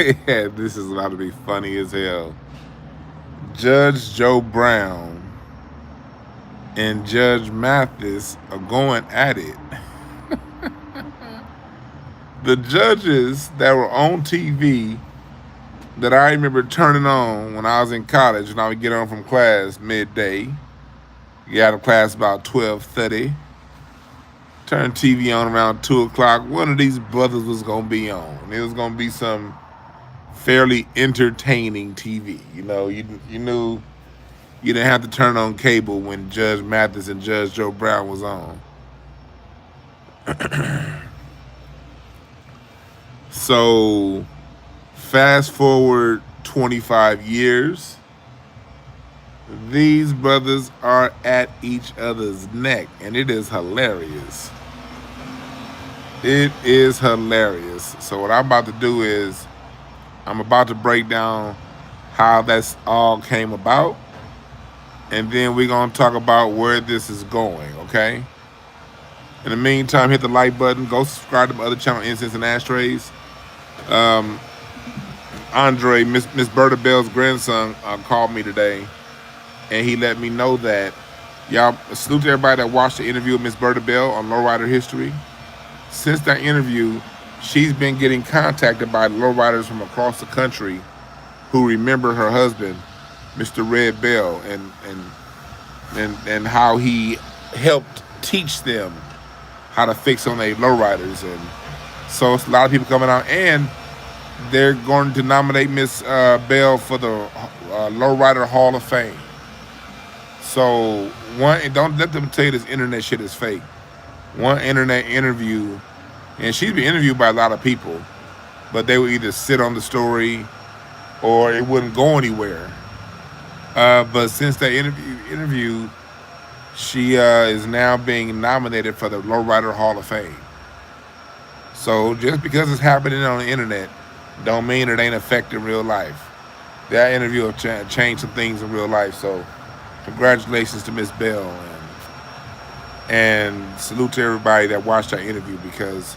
Yeah, this is about to be funny as hell. Judge Joe Brown and Judge Mathis are going at it. The judges that were on TV that I remember turning on when I was in college, when I would get on from class midday, get out of class about 12:30, turn TV on around 2 o'clock. One of these brothers was gonna be on. It was gonna be some fairly entertaining TV. You knew you didn't have to turn on cable when Judge Mathis and Judge Joe Brown was on. So fast forward 25 years, these brothers are at each other's neck, and it is hilarious. It is hilarious. So what I'm about to do is I'm about to break down how that's all came about, and then we're gonna talk about where this is going. Okay. In the meantime, hit the like button. Go subscribe to my other channel, Incense and Ashtrays. Um, Andre, Miss Berta Bell's grandson, called me today, and he let me know that y'all salute to everybody that watched the interview with Miss Berta Bell on Lowrider History. Since that interview, she's been getting contacted by lowriders from across the country who remember her husband, Mr. Red Bell, and how he helped teach them how to fix on their lowriders. And so it's a lot of people coming out, and they're going to nominate Miss Bell for the Lowrider Hall of Fame. So don't let them tell you this internet shit is fake. One internet interview, and she'd be interviewed by a lot of people, but they would either sit on the story or it wouldn't go anywhere. But since that interview, she is now being nominated for the Lowrider Hall of Fame. So just because it's happening on the internet, don't mean it ain't affecting real life. That interview will change some things in real life. So congratulations to Miss Bell, and salute to everybody that watched our interview, because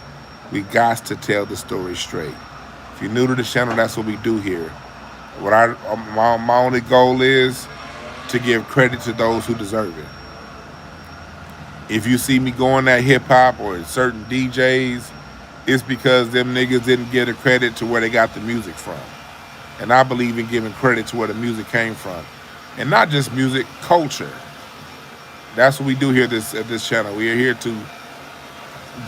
we got to tell the story straight. If you're new to the channel, that's what we do here. My only goal is to give credit to those who deserve it. If you see me going at hip hop or certain DJs, it's because them niggas didn't give the credit to where they got the music from. And I believe in giving credit to where the music came from. And not just music, culture. That's what we do here at this channel. We are here to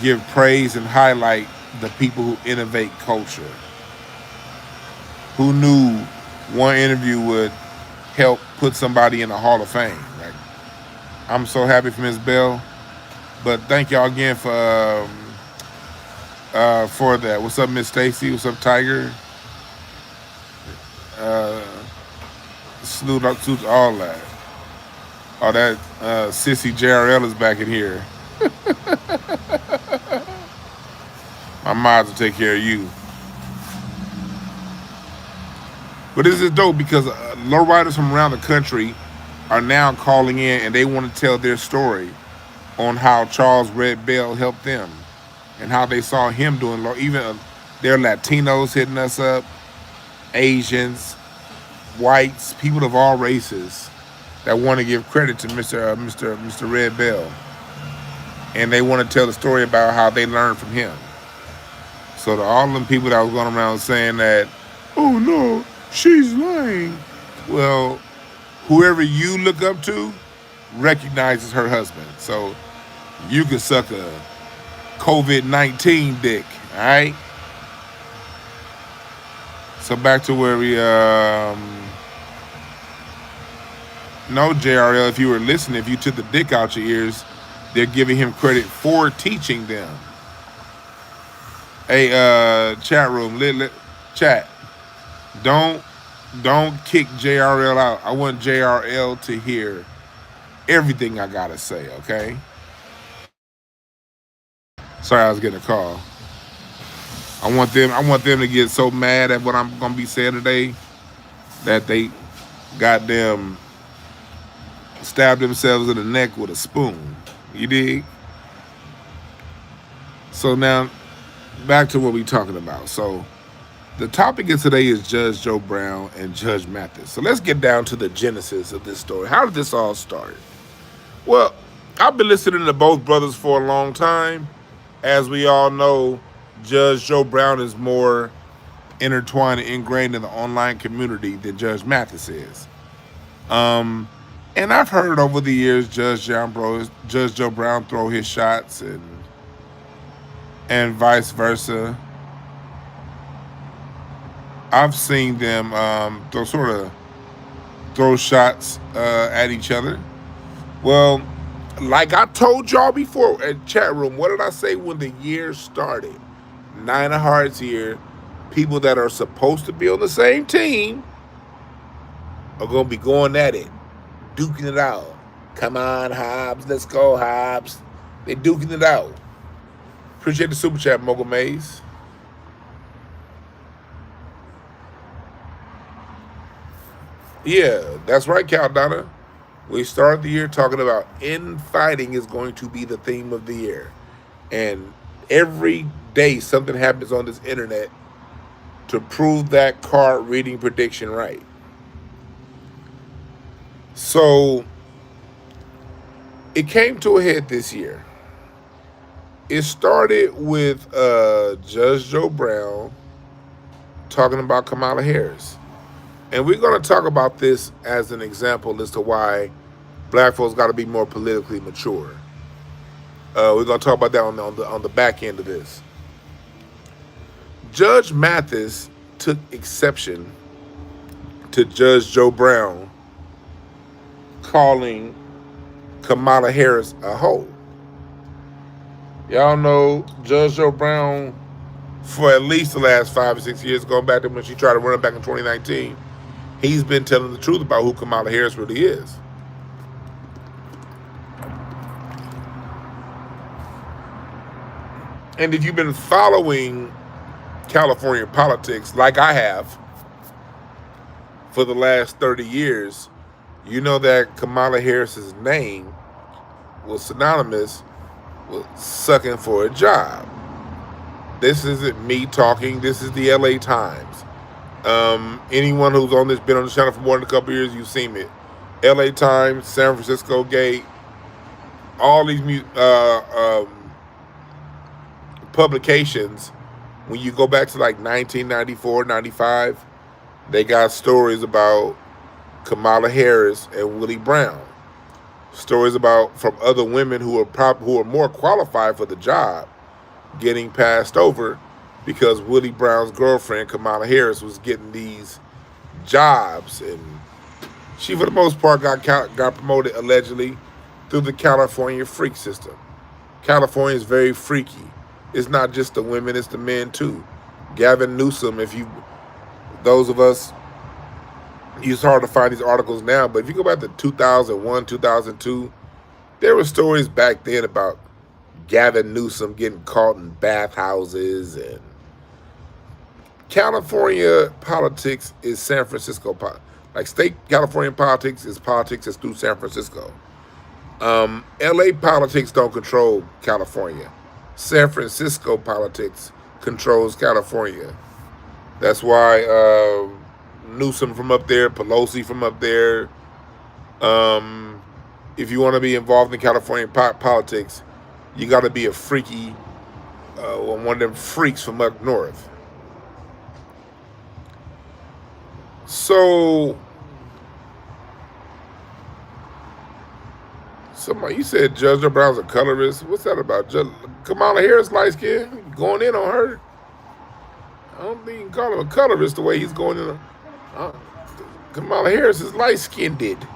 give praise and highlight the people who innovate culture. Who knew one interview would help put somebody in the Hall of Fame? Like, I'm so happy for Ms. Bell. But thank y'all again for that. What's up, Miss Stacy? What's up, Tiger? Salute to all that. Oh, that sissy JRL is back in here. My mods will take care of you. But this is dope because lowriders from around the country are now calling in, and they want to tell their story on how Charles Red Bell helped them and how they saw him doing low. Even they're Latinos hitting us up, Asians, whites, people of all races that want to give credit to Mr. Red Bell, and they want to tell the story about how they learned from him. So to all them people that was going around saying that, oh no, she's lying. Well, whoever you look up to recognizes her husband. So you can suck a COVID-19 dick, all right? So back to where we, no, JRL, if you were listening, if you took the dick out your ears, they're giving him credit for teaching them. Hey, chat room, chat. Don't kick JRL out. I want JRL to hear everything I gotta say, okay? Sorry, I was getting a call. I want them to get so mad at what I'm gonna be saying today that they goddamn stab themselves in the neck with a spoon. You dig? So now, back to what we talking about. So The topic of today is Judge Joe Brown and Judge Mathis. So let's get down to the genesis of this story. How did this all start? Well, I've been listening to both brothers for a long time. As we all know, Judge Joe Brown is more intertwined and ingrained in the online community than Judge Mathis is. Um, and I've heard over the years Judge Joe Brown throw his shots and vice versa. I've seen them throw shots at each other. Well, like I told y'all before at chat room, what did I say when the year started? Nine of Hearts year. People that are supposed to be on the same team are going to be going at it, duking it out. Come on, Hobbs. Let's go, Hobbs. They're duking it out. Appreciate the super chat, Mogul Maze. Yeah, that's right, Cal Donna. We started the year talking about infighting is going to be the theme of the year. And every day something happens on this internet to prove that card reading prediction right. So it came to a head this year. It started with Judge Joe Brown talking about Kamala Harris. And we're going to talk about this as an example as to why black folks got to be more politically mature. We're going to talk about that on the back end of this. Judge Mathis took exception to Judge Joe Brown calling Kamala Harris a hoe. Y'all know Judge Joe Brown, for at least the last 5 or 6 years, going back to when she tried to run it back in 2019, he's been telling the truth about who Kamala Harris really is. And if you've been following California politics like I have for the last 30 years, you know that Kamala Harris's name was synonymous with sucking for a job. This isn't me talking. This is the LA Times. Anyone who's been on the channel for more than a couple years, you've seen it. LA Times, San Francisco Gate, all these publications, when you go back to like 1994, 95, they got stories about Kamala Harris and Willie Brown. Stories about from other women who are more qualified for the job getting passed over because Willie Brown's girlfriend, Kamala Harris, was getting these jobs. And she, for the most part, got promoted allegedly through the California freak system. California is very freaky. It's not just the women, it's the men too. Gavin Newsom, those of us, it's hard to find these articles now, but if you go back to 2001, 2002, there were stories back then about Gavin Newsom getting caught in bathhouses. And California politics is San Francisco politics. Like state California politics is politics that's through San Francisco. LA politics don't control California. San Francisco politics controls California. That's why Newsom from up there, Pelosi from up there. If you want to be involved in California politics, you got to be a freaky, one of them freaks from up north. So, you said Judge Joe Brown's a colorist. What's that about? Kamala Harris, light skin, going in on her. I don't think you can call him a colorist the way he's going in. Kamala Harris is light skinned.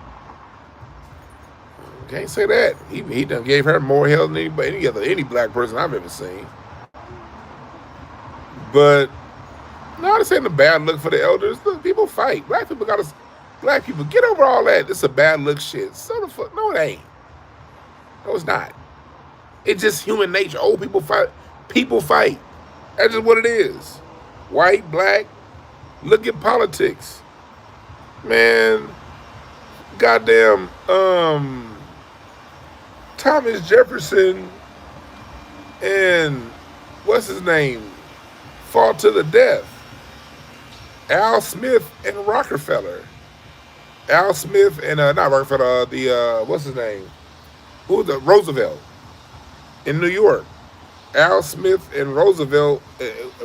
Can't say that. He done gave her more hell than any black person I've ever seen. But no, this ain't a bad look for the elders. Look, people fight. Black people get over all that. It's a bad look shit. So the fuck, no, it ain't. No, it's not. It's just human nature. Old people fight. People fight. That's just what it is. White, black. Look at politics. Man, goddamn, Thomas Jefferson and what's his name fought to the death. Al Smith and Rockefeller. Al Smith and not Rockefeller, what's his name? Who was the Roosevelt in New York? Al Smith and Roosevelt.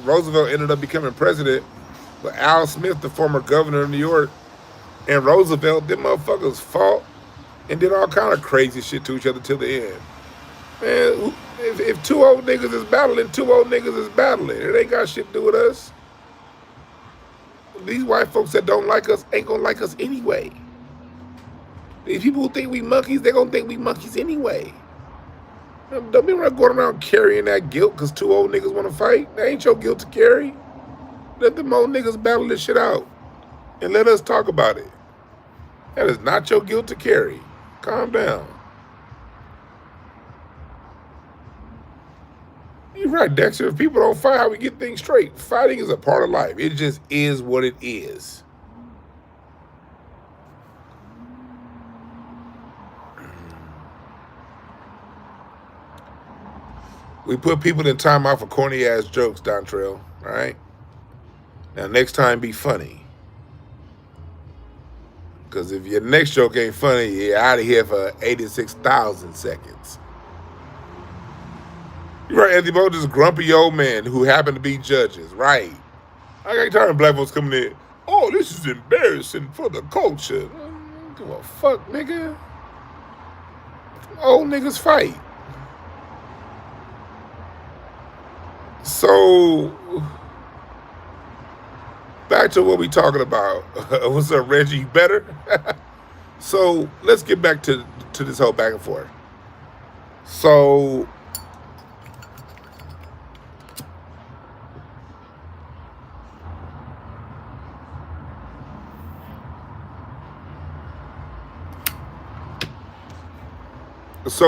Roosevelt ended up becoming president, but Al Smith, the former governor of New York, and Roosevelt, them motherfuckers fought and did all kind of crazy shit to each other till the end. Man, if two old niggas is battling, two old niggas is battling. It ain't got shit to do with us. These white folks that don't like us ain't gonna like us anyway. These people who think we monkeys, they gonna think we monkeys anyway. Don't be going around carrying that guilt because two old niggas want to fight. That ain't your guilt to carry. Let them old niggas battle this shit out and let us talk about it. That is not your guilt to carry. Calm down. You're right, Dexter. If people don't fight, how we get things straight? Fighting is a part of life. It just is what it is. We put people in time out for corny ass jokes, Dontrell. All right. Now next time, be funny. Because if your next joke ain't funny, you're out of here for 86,000 seconds. You're right, Anthony Bo, this grumpy old man who happened to be judges. Right. I ain't tired of black folks coming in. Oh, this is embarrassing for the culture. I don't give a fuck, nigga. Old niggas fight. So, back to what we talking about. What's up, Reggie? You better? So, let's get back to this whole back and forth. So,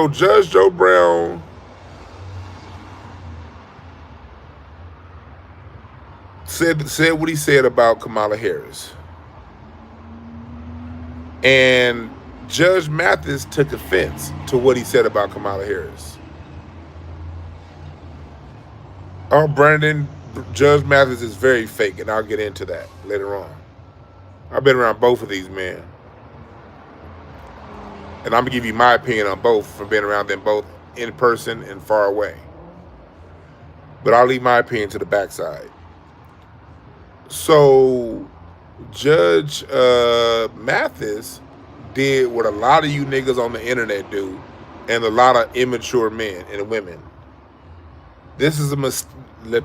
Judge Joe Brown said what he said about Kamala Harris. And Judge Mathis took offense to what he said about Kamala Harris. Oh, Brandon, Judge Mathis is very fake, and I'll get into that later on. I've been around both of these men. And I'm going to give you my opinion on both from being around them both in person and far away. But I'll leave my opinion to the backside. So, Judge Mathis did what a lot of you niggas on the internet do, and a lot of immature men and women. This is a mistake.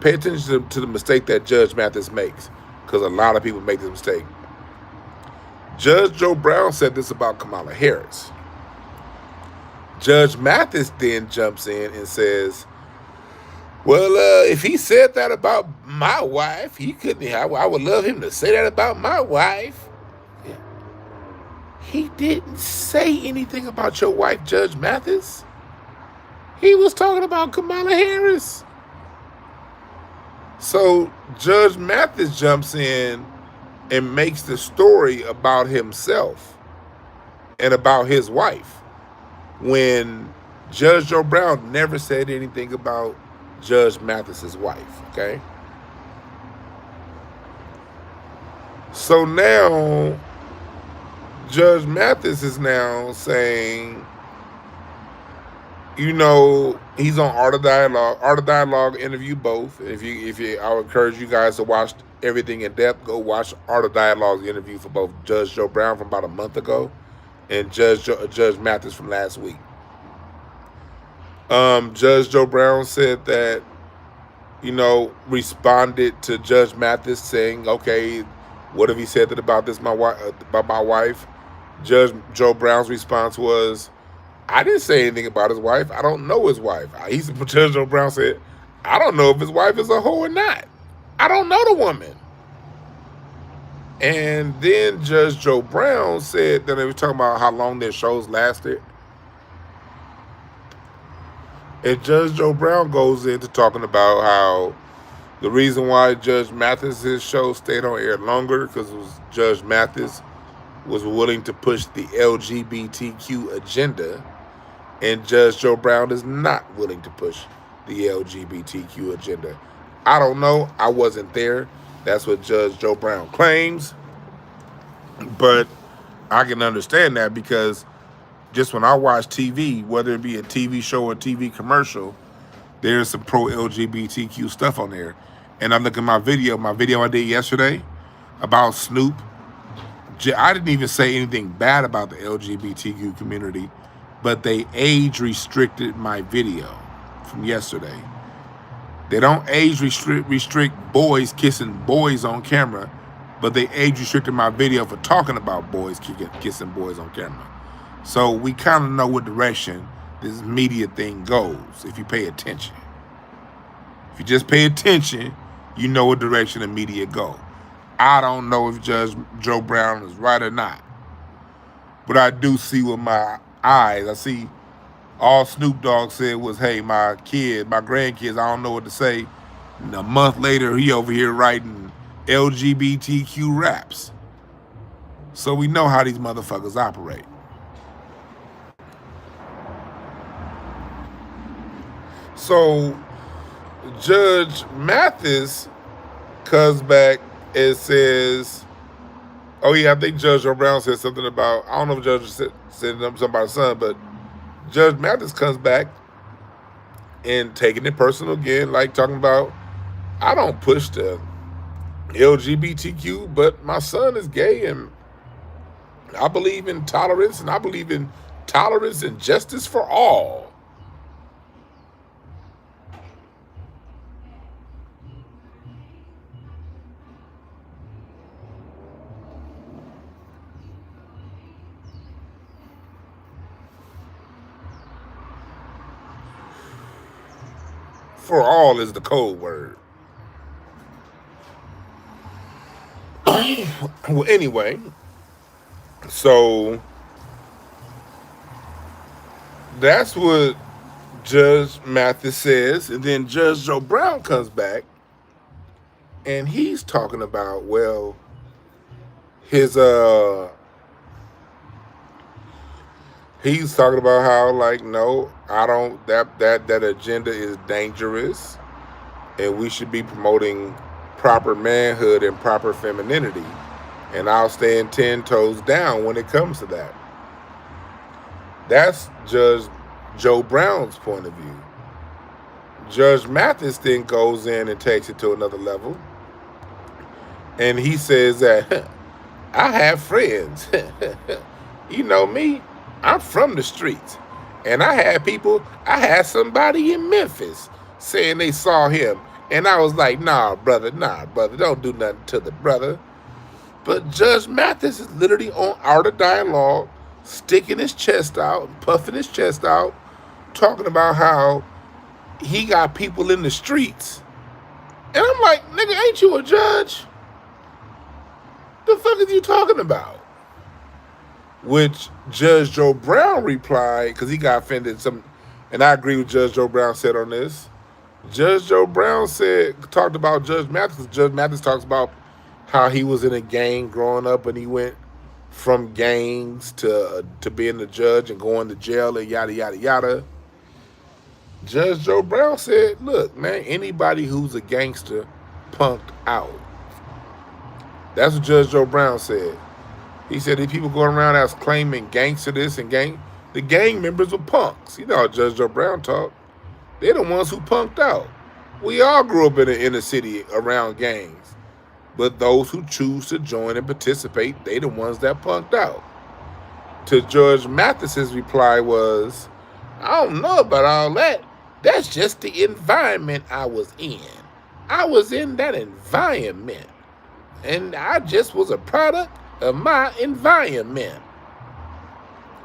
Pay attention to the mistake that Judge Mathis makes, because a lot of people make this mistake. Judge Joe Brown said this about Kamala Harris. Judge Mathis then jumps in and says, well, if he said that about my wife, he couldn't. I would love him to say that about my wife. Yeah. He didn't say anything about your wife, Judge Mathis. He was talking about Kamala Harris. So Judge Mathis jumps in and makes the story about himself and about his wife, when Judge Joe Brown never said anything about Judge Mathis's wife, okay? So now, Judge Mathis is now saying, you know, he's on Art of Dialogue. Art of Dialogue interview both. If you, I would encourage you guys to watch everything in depth. Go watch Art of Dialogue's interview for both Judge Joe Brown from about a month ago and Judge Mathis from last week. Judge Joe Brown said that, you know, responded to Judge Mathis saying, okay, what have he said that about my wife? Judge Joe Brown's response was, I didn't say anything about his wife. I don't know his wife. Judge Joe Brown said, I don't know if his wife is a hoe or not. I don't know the woman. And then Judge Joe Brown said that they were talking about how long their shows lasted. And Judge Joe Brown goes into talking about how the reason why Judge Mathis's show stayed on air longer because Judge Mathis was willing to push the LGBTQ agenda, and Judge Joe Brown is not willing to push the LGBTQ agenda. I don't know. I wasn't there. That's what Judge Joe Brown claims. But I can understand that because just when I watch TV, whether it be a TV show or a TV commercial, there's some pro LGBTQ stuff on there. And I look at my video I did yesterday about Snoop. I didn't even say anything bad about the LGBTQ community, but they age restricted my video from yesterday. They don't age restrict boys kissing boys on camera, but they age restricted my video for talking about boys kissing boys on camera. So we kind of know what direction this media thing goes if you pay attention. If you just pay attention, you know what direction the media go. I don't know if Judge Joe Brown is right or not, but I do see with my eyes. I see all Snoop Dogg said was, hey, my grandkids, I don't know what to say. And a month later, he over here writing LGBTQ raps. So we know how these motherfuckers operate. So Judge Mathis comes back and says, oh yeah, I think Judge Brown said something about, I don't know if Judge said something about his son, but Judge Mathis comes back and taking it personal again, like talking about, I don't push the LGBTQ, but my son is gay and I believe in tolerance, and I believe in tolerance and justice for all. For all is the code word. Well, anyway, so that's what Judge Mathis says, and then Judge Joe Brown comes back, and he's talking about, well, his he's talking about how, like, no, I don't, that agenda is dangerous, and we should be promoting proper manhood and proper femininity, and I'll stand 10 toes down when it comes to that. That's Judge Joe Brown's point of view. Judge Mathis then goes in and takes it to another level, and he says that I have friends. You know me, I'm from the streets, and I had somebody in Memphis saying they saw him, and I was like, nah, brother, don't do nothing to the brother. But Judge Mathis is literally on Art of Dialogue, sticking his chest out, puffing his chest out, talking about how he got people in the streets. And I'm like, nigga, ain't you a judge? The fuck are you talking about? Which Judge Joe Brown replied, because he got offended. And I agree with Judge Joe Brown said on this. Judge Joe Brown talked about Judge Mathis. Judge Mathis talks about how he was in a gang growing up, and he went from gangs to being a judge and going to jail and yada, yada, yada. Judge Joe Brown said, look, man, anybody who's a gangster punked out. That's what Judge Joe Brown said. He said these people going around as claiming gangster this and the gang members were punks. You know how Judge Joe Brown talk. They're the ones who punked out. We all grew up in the inner city around gangs. But those who choose to join and participate, they the ones that punked out. To Judge Mathis's reply was, I don't know about all that. That's just the environment I was in. I was in that environment. And I just was a product of my environment.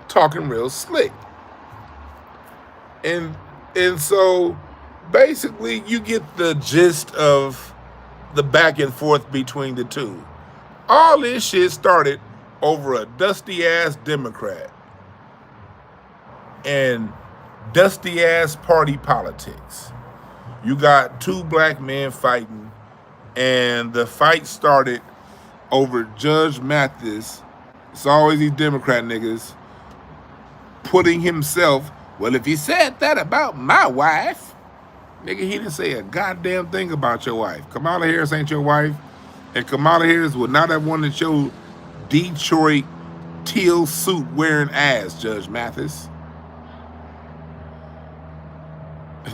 Talking real slick. And so basically you get the gist of the back and forth between the two. All this shit started over a dusty ass Democrat and dusty ass party politics. You got two black men fighting, and the fight started over Judge Mathis. It's always these Democrat niggas putting himself, well, if he said that about my wife, nigga, he didn't say a goddamn thing about your wife. Kamala Harris ain't your wife. And Kamala Harris would not have wanted your Detroit teal suit wearing ass, Judge Mathis.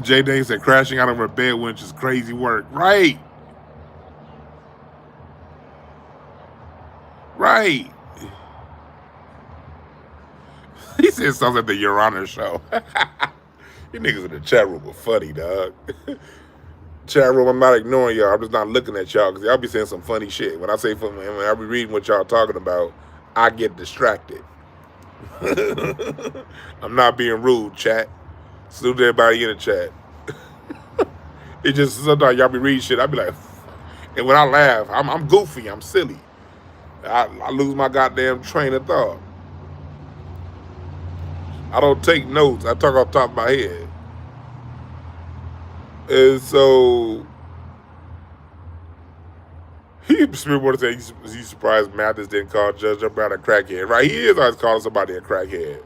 Jay Day said crashing out of her bed when it's crazy work. Right. Right. He said something at the Your Honor show. You niggas in the chat room were funny, dog. Chat room, I'm not ignoring y'all. I'm just not looking at y'all because y'all be saying some funny shit. When I say funny, when I be reading what y'all talking about, I get distracted. I'm not being rude, chat. Salute everybody in the chat. It just, sometimes y'all be reading shit, I be like, and when I laugh, I'm goofy, I'm silly. I lose my goddamn train of thought. I don't take notes. I talk off the top of my head. And so, Spirit Water said he's surprised Mathis didn't call Judge Joe Brown a crackhead. Right, he is always calling somebody a crackhead.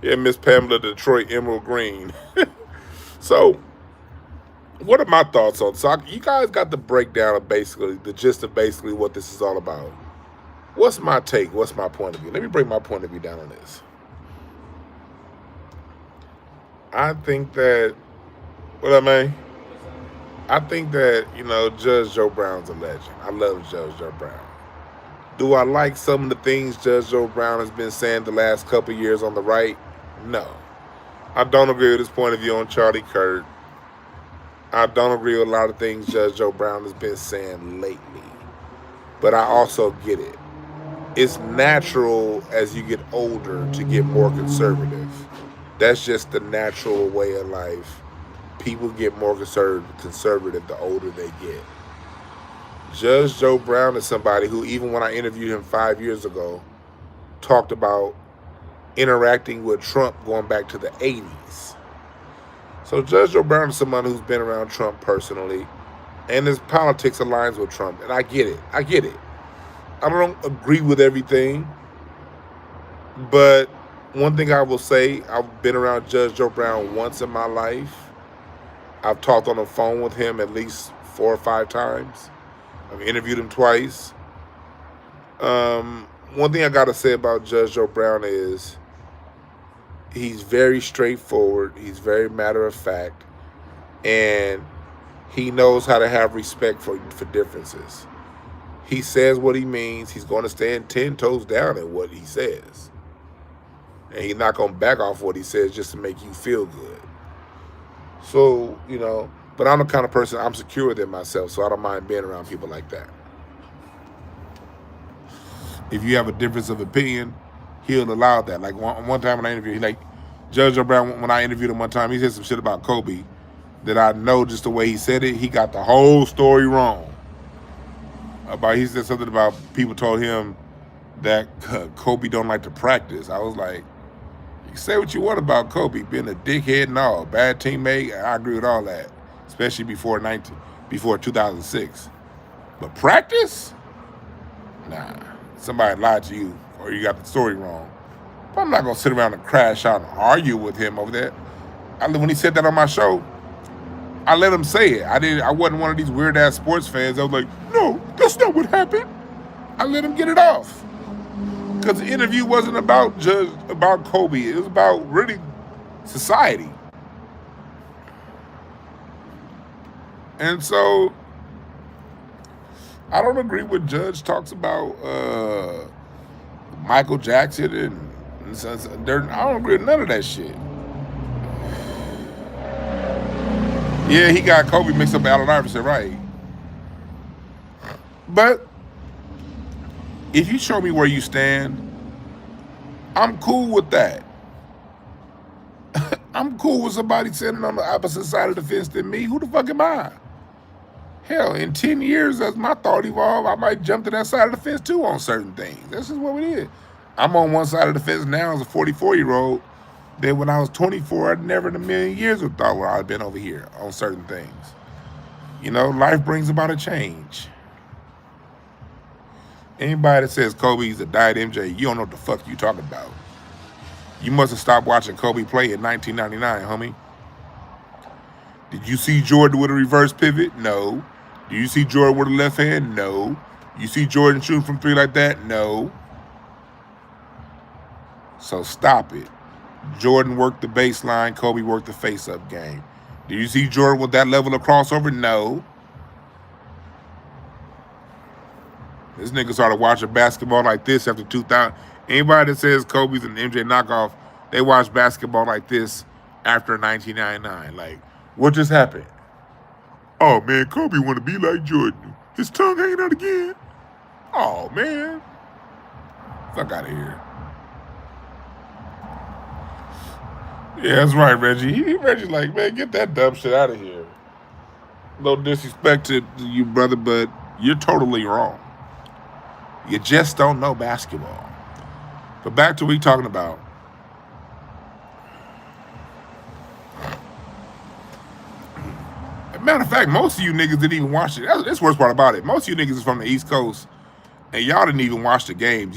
Yeah, Miss Pamela Detroit Emerald Green. So, what are my thoughts on? So, you guys got the breakdown of basically, the gist of basically what this is all about. What's my take? What's my point of view? Let me break my point of view down on this. I think that, what I mean? I think that, Judge Joe Brown's a legend. I love Judge Joe Brown. Do I like some of the things Judge Joe Brown has been saying the last couple of years on the right? No. I don't agree with his point of view on Charlie Kirk. I don't agree with a lot of things Judge Joe Brown has been saying lately. But I also get it. It's natural as you get older to get more conservative. That's just the natural way of life. People get more conservative the older they get. Judge Joe Brown is somebody who, even when I interviewed him 5 years ago, talked about interacting with Trump going back to the 80s. So Judge Joe Brown is someone who's been around Trump personally, and his politics aligns with Trump, and I get it. I don't agree with everything, but one thing I will say, I've been around Judge Joe Brown once in my life. I've talked on the phone with him at least 4 or 5 times. I've interviewed him twice. One thing I got to say about Judge Joe Brown is he's very straightforward. He's very matter of fact. And he knows how to have respect for differences. He says what he means. He's going to stand 10 toes down at what he says. And he's not going to back off what he says just to make you feel good. So, but I'm the kind of person, I'm secure within myself, so I don't mind being around people like that. If you have a difference of opinion, he'll allow that. Like one time when I interviewed, Judge Joe Brown, when I interviewed him one time, he said some shit about Kobe that I know just the way he said it, he got the whole story wrong. He said something about people told him that Kobe don't like to practice. I was like, you can say what you want about Kobe, being a dickhead and all, bad teammate. I agree with all that, especially before 2006. But practice? Nah, somebody lied to you or you got the story wrong. But I'm not gonna sit around and crash out and argue with him over that. When he said that on my show, I let him say it. I wasn't one of these weird ass sports fans. I was like, no, that's not what happened. I let him get it off. Because the interview wasn't about Kobe. It was about really society. And so, I don't agree with Judge talks about Michael Jackson and I don't agree with none of that shit. Yeah, he got Kobe mixed up with Allen Iverson, right? But if you show me where you stand, I'm cool with that. I'm cool with somebody sitting on the opposite side of the fence than me. Who the fuck am I? Hell, in 10 years, as my thought evolved, I might jump to that side of the fence too on certain things. That's just what it is. I'm on one side of the fence now as a 44-year-old. Then when I was 24, I'd never in a million years would thought where I'd been over here on certain things. Life brings about a change. Anybody that says Kobe's a diet MJ, you don't know what the fuck you talking about. You must have stopped watching Kobe play in 1999, homie. Did you see Jordan with a reverse pivot? No. Do you see Jordan with a left hand? No. You see Jordan shooting from three like that? No. So stop it. Jordan worked the baseline. Kobe worked the face-up game. Do you see Jordan with that level of crossover? No. This nigga started watching basketball like this after 2000. Anybody that says Kobe's an MJ knockoff, they watch basketball like this after 1999. Like, what just happened? Oh, man, Kobe want to be like Jordan. His tongue hanging out again. Oh, man. Fuck out of here. Yeah, that's right, Reggie. Reggie like, man, get that dumb shit out of here. No disrespect to you, brother, but you're totally wrong. You just don't know basketball. But back to what we talking about. As a matter of fact, most of you niggas didn't even watch it. That's the worst part about it. Most of you niggas is from the East Coast, and y'all didn't even watch the games.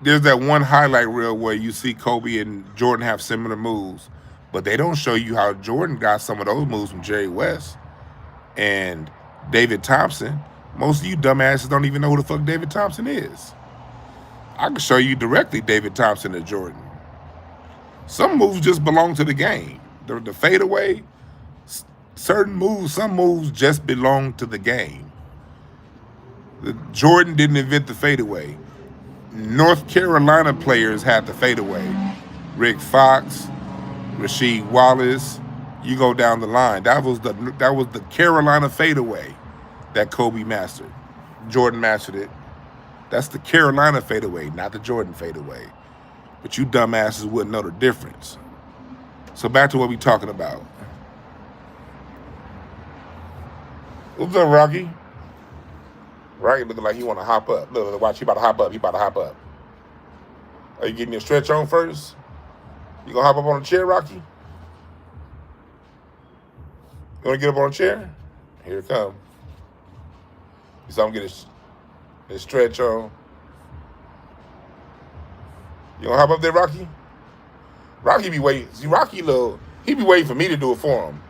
There's that one highlight reel where you see Kobe and Jordan have similar moves, but they don't show you how Jordan got some of those moves from Jerry West and David Thompson. Most of you dumbasses don't even know who the fuck David Thompson is. I can show you directly David Thompson and Jordan. Some moves just belong to the game. The fadeaway, certain moves, some moves just belong to the game. Jordan didn't invent the fadeaway. North Carolina players had the fadeaway. Rick Fox, Rasheed Wallace, you go down the line. That was the Carolina fadeaway that Kobe mastered. Jordan mastered it. That's the Carolina fadeaway, not the Jordan fadeaway. But you dumbasses wouldn't know the difference. So back to what we talking about. What's up, Rocky? Rocky looking like he want to hop up. Look, watch, he about to hop up. He about to hop up. Are you getting your stretch on first? You gonna hop up on a chair, Rocky? You wanna get up on a chair? Here it come. So I'm getting his stretch on. You gonna hop up there, Rocky? Rocky be waiting. See, Rocky he be waiting for me to do it for him.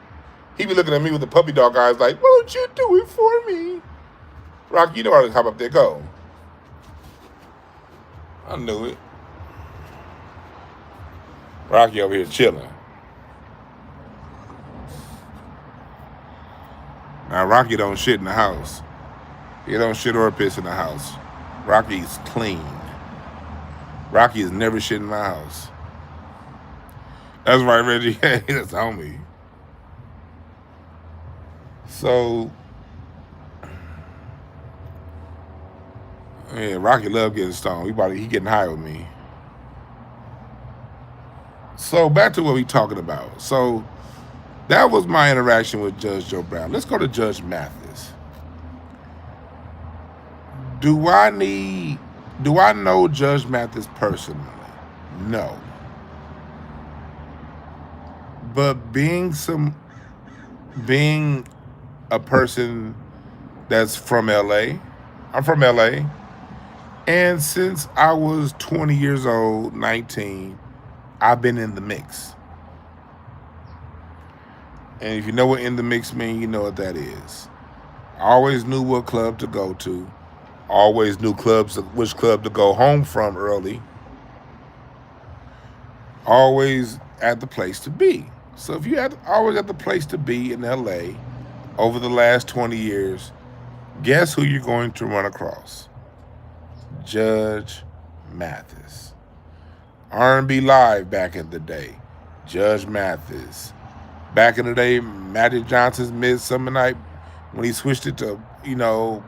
He be looking at me with the puppy dog eyes like, why don't you do it for me? Rocky, you know how to hop up there. Go. I knew it. Rocky over here chilling. Now, Rocky don't shit in the house. He don't shit or piss in the house. Rocky's clean. Rocky has never shit in my house. That's right, Reggie. That's on me. So, yeah, Rocky love getting stoned. He getting high with me. So back to what we talking about. So that was my interaction with Judge Joe Brown. Let's go to Judge Mathis. Do I know Judge Mathis personally? No. But being a person that's from LA, I'm from LA, and since I was 20 years old, 19, I've been in the mix. And if you know what in the mix means, you know what that is. I always knew what club to go to. Always knew which club to go home from early. Always at the place to be. So if you always at the place to be in LA over the last 20 years, guess who you're going to run across? Judge Mathis. R&B Live back in the day. Judge Mathis. Back in the day, Magic Johnson's Midsummer Night, when he switched it to,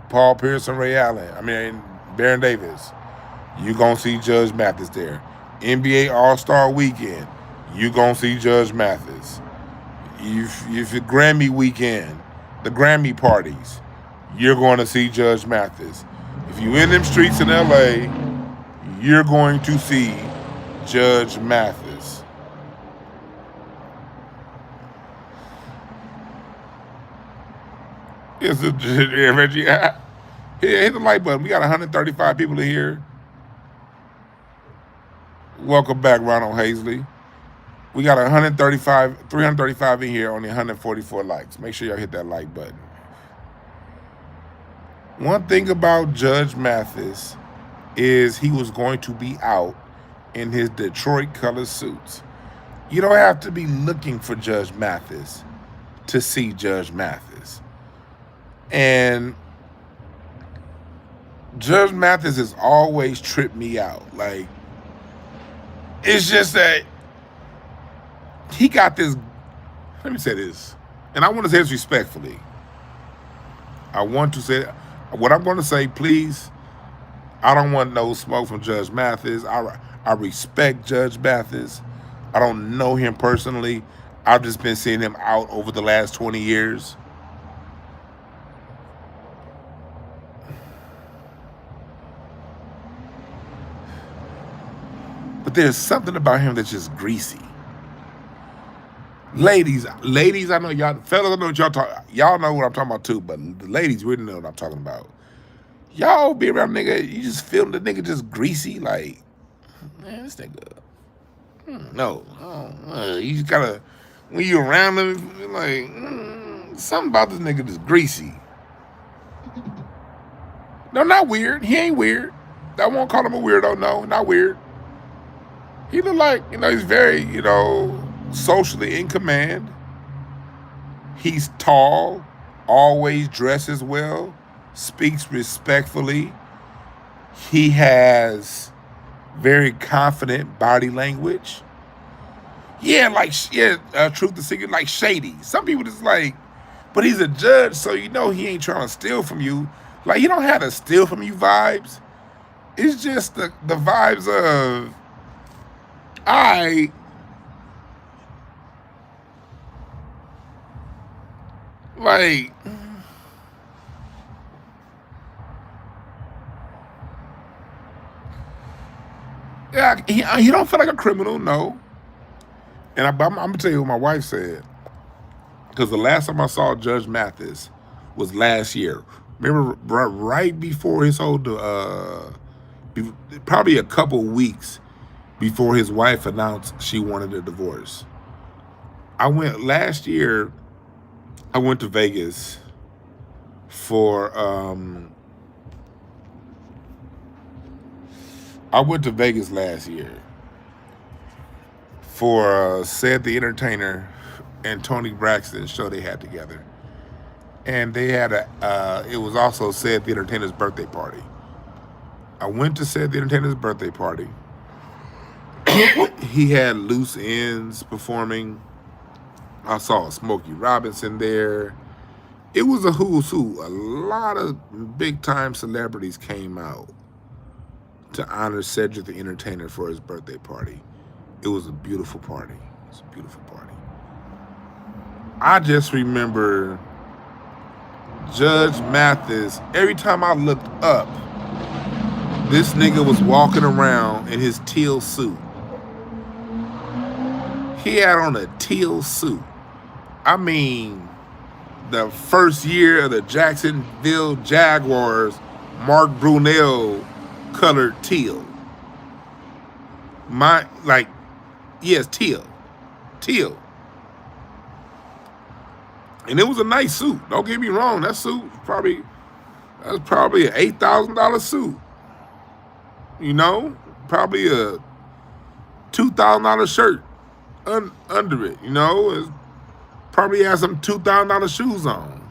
Paul Pierce and Ray Allen. Baron Davis. You gonna see Judge Mathis there. NBA All-Star Weekend. You gonna see Judge Mathis. If your Grammy weekend, the Grammy parties, you're going to see Judge Mathis. If you in them streets in LA, you're going to see Judge Mathis. Reggie, hit the like button. We got 135 people in here. Welcome back, Ronald Hazley. We got 335 in here, only 144 likes. Make sure y'all hit that like button. One thing about Judge Mathis is he was going to be out in his Detroit colored suits. You don't have to be looking for Judge Mathis to see Judge Mathis. And Judge Mathis has always tripped me out. Like, it's just that he got this. Let me say this, and I want to say this respectfully. I want to say what I'm going to say, please. I don't want no smoke from Judge Mathis. I respect Judge Mathis. I don't know him personally. I've just been seeing him out over the last 20 years. But there's something about him that's just greasy. Ladies, I know y'all, fellas, I know what y'all know what I'm talking about too, but the ladies really know what I'm talking about. Y'all be around nigga, you just feel the nigga just greasy, like, man, this nigga, no, you just gotta, when you around him, you're like, something about this nigga just greasy. No, not weird. He ain't weird. I won't call him a weirdo. No, not weird. He look like, he's very, socially in command. He's tall, always dresses well, speaks respectfully. He has very confident body language. Yeah, truth to secret, like shady. Some people just like, but he's a judge, so he ain't trying to steal from you. Like, he don't have to steal from you vibes. It's just the vibes of, like, yeah, he don't feel like a criminal, no. And I'm gonna tell you what my wife said, because the last time I saw Judge Mathis was last year. Remember, right before his whole, probably a couple weeks before his wife announced she wanted a divorce. Last year, I went to Vegas for, I went to Vegas last year for Said the Entertainer and Tony Braxton show they had together. And they had it was also Said the Entertainer's birthday party. I went to Said the Entertainer's birthday party. He had Loose Ends performing. I saw Smokey Robinson there. It was a who's who. A lot of big time celebrities came out to honor Cedric the Entertainer for his birthday party. It was a beautiful party. It was a beautiful party. I just remember Judge Mathis, every time I looked up, this nigga was walking around in his teal suit. He had on a teal suit. I mean, the first year of the Jacksonville Jaguars, Mark Brunell colored teal. Teal. Teal. And it was a nice suit. Don't get me wrong. That suit was probably an $8,000 suit. Probably a $2,000 shirt under it. It probably had some $2,000 shoes on.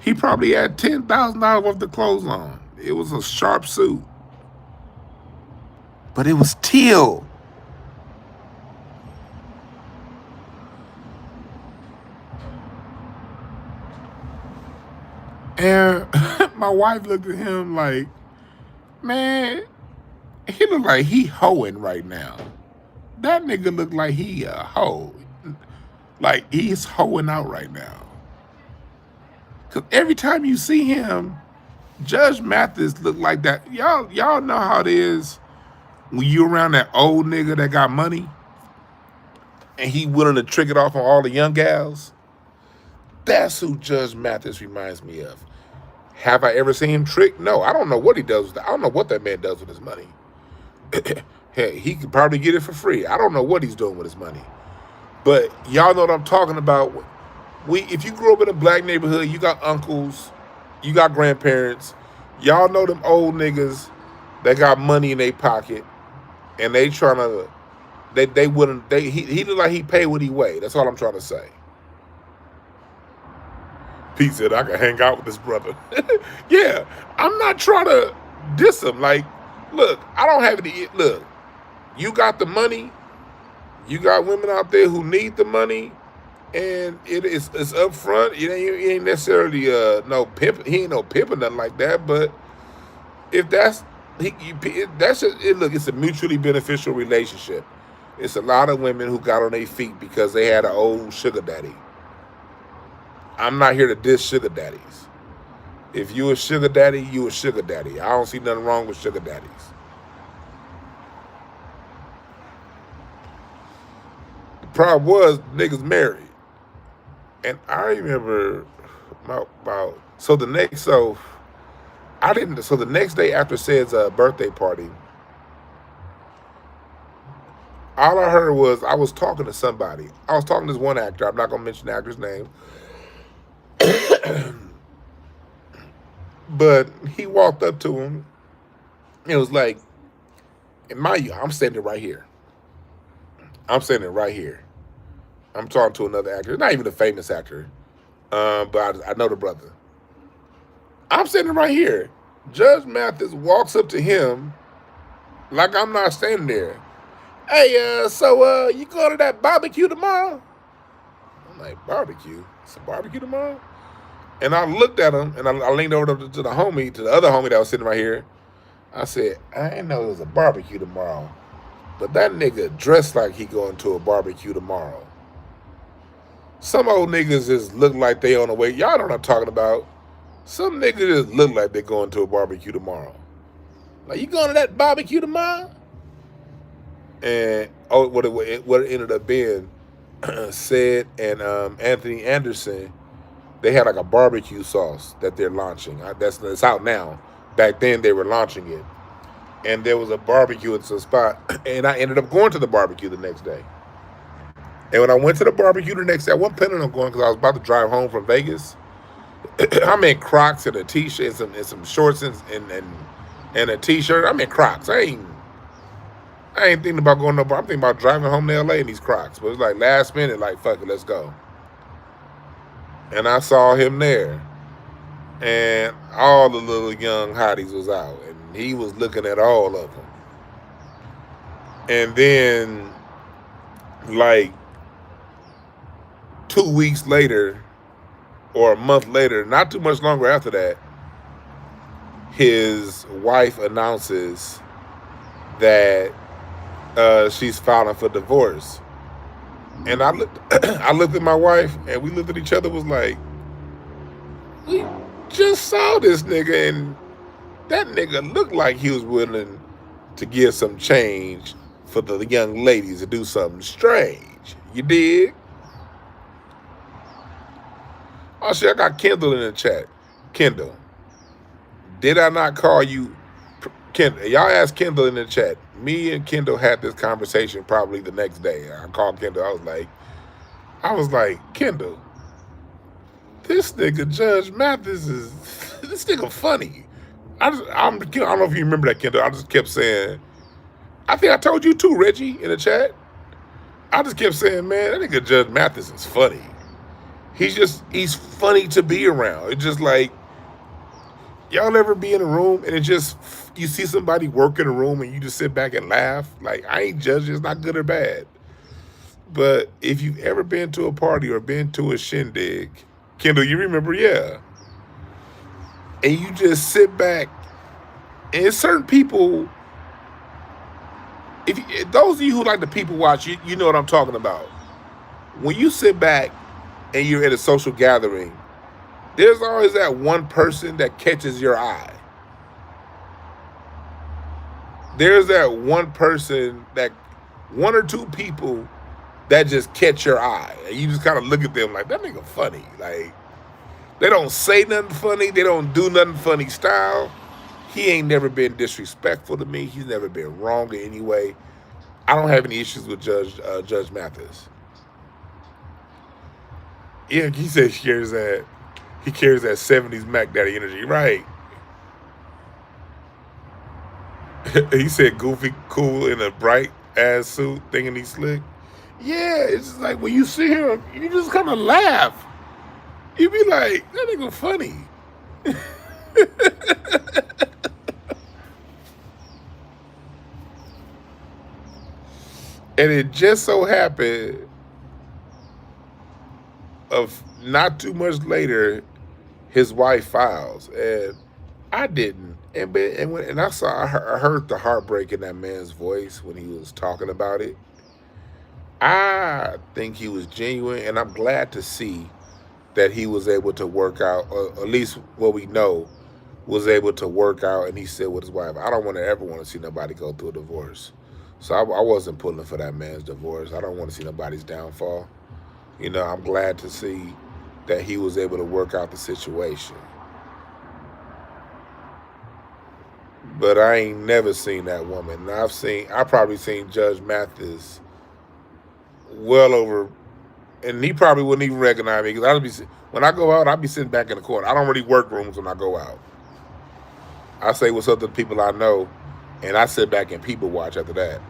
He probably had $10,000 worth of clothes on. It was a sharp suit. But it was teal. And my wife looked at him like, man, he look like he hoeing right now. That nigga look like he a hoe. Like, he's hoeing out right now. Because every time you see him, Judge Mathis look like that. Y'all know how it is when you around that old nigga that got money and he willing to trick it off on all the young gals. That's who Judge Mathis reminds me of. Have I ever seen him trick? No, I don't know what he does with that. I don't know what that man does with his money. Hey, he could probably get it for free. I don't know what he's doing with his money. But y'all know what I'm talking about. If you grew up in a black neighborhood, you got uncles, You got grandparents. Y'all know them old niggas that got money in their pocket and they trying to they wouldn't he look like he paid what he weighed. That's all I'm trying to say. Pete said I can hang out with this brother. Yeah, I'm not trying to diss him. Like, look, I don't have any. Look, you got the money. You got women out there who need the money, and it's up front. It ain't necessarily no pimp. He ain't no pimp or nothing like that. But if that's that's just, look, it's a mutually beneficial relationship. It's a lot of women who got on their feet because they had an old sugar daddy. I'm not here to diss sugar daddies. If you a sugar daddy, you a sugar daddy. I don't see nothing wrong with sugar daddies. The problem was niggas married. And I remember about so the next so I didn't so the next day after Said's birthday party, all I heard was I was talking to somebody. I was talking to this one actor. I'm not gonna mention the actor's name. But he walked up to him. It was like, and mind you, I'm standing right here. I'm standing right here. I'm talking to another actor, not even a famous actor, but I know the brother. I'm standing right here. Judge Mathis walks up to him like I'm not standing there. Hey, so you going to that barbecue tomorrow? I'm like, barbecue? It's a barbecue tomorrow? And I looked at him, and I leaned over to the homie, to the other homie that was sitting right here. I said, I didn't know it was a barbecue tomorrow. But that nigga dressed like he going to a barbecue tomorrow. Some old niggas just look like they on the way. Y'all know what I'm talking about. Some niggas just look like they going to a barbecue tomorrow. Like, you going to that barbecue tomorrow? And what it ended up being, Said and Anthony Anderson, they had like a barbecue sauce that they're launching. It's out now. Back then they were launching it. And there was a barbecue at some spot. And I ended up going to the barbecue the next day. And when I went to the barbecue the next day, I wasn't planning on going because I was about to drive home from Vegas. I'm in Crocs and a t-shirt and some shorts and a t-shirt. I'm in Crocs. I ain't thinking about going I'm thinking about driving home to LA in these Crocs. But it was like last minute, like, fuck it, let's go. And I saw him there. And all the little young hotties was out. And he was looking at all of them. And then, like, 2 weeks later, or a month later, not too much longer after that, his wife announces that she's filing for divorce. And I looked at my wife, and we looked at each other, was like, we just saw this nigga, and that nigga looked like he was willing to give some change for the young ladies to do something strange. You dig? Oh shit, I got Kendall in the chat. Kendall, did I not call you? Kendall, y'all asked Kendall in the chat. Me and Kendall had this conversation probably the next day. I called Kendall. I was like, Kendall, this nigga Judge Mathis is this nigga funny. I don't know if you remember that, Kendall. I just kept saying, I think I told you too, Reggie, in the chat. I just kept saying, man, that nigga Judge Mathis is funny. He's funny to be around. It's just like, y'all ever be in a room and you see somebody work in a room and you just sit back and laugh? Like, I ain't judging, it's not good or bad. But if you've ever been to a party or been to a shindig, Kendall, you remember, yeah. And you just sit back, and certain people, if those of you who like to people watch, you know what I'm talking about. When you sit back and you're at a social gathering, there's always that one person that catches your eye. There's that one person, that one or two people that just catch your eye. And you just kind of look at them like, that nigga funny. Like, they don't say nothing funny. They don't do nothing funny style. He ain't never been disrespectful to me. He's never been wrong in any way. I don't have any issues with Judge Mathis. Yeah, he said, shares that. He carries that 70s Mac Daddy energy, right? He said goofy, cool in a bright ass suit, thinking he's slick. Yeah, it's just like when you see him, you just kind of laugh. You be like, that nigga funny. And it just so happened of not too much later, his wife files, and I didn't. And I saw, I heard the heartbreak in that man's voice when he was talking about it. I think he was genuine, and I'm glad to see that he was able to work out, or at least what we know, was able to work out. And he said with his wife, I don't want to ever want to see nobody go through a divorce. So I wasn't pulling for that man's divorce. I don't want to see nobody's downfall. You know, I'm glad to see that he was able to work out the situation. But I ain't never seen that woman. And I probably seen Judge Mathis well over, and he probably wouldn't even recognize me because when I go out, I'll be sitting back in the corner. I don't really work rooms when I go out. I say what's up to the people I know, and I sit back and people watch after that.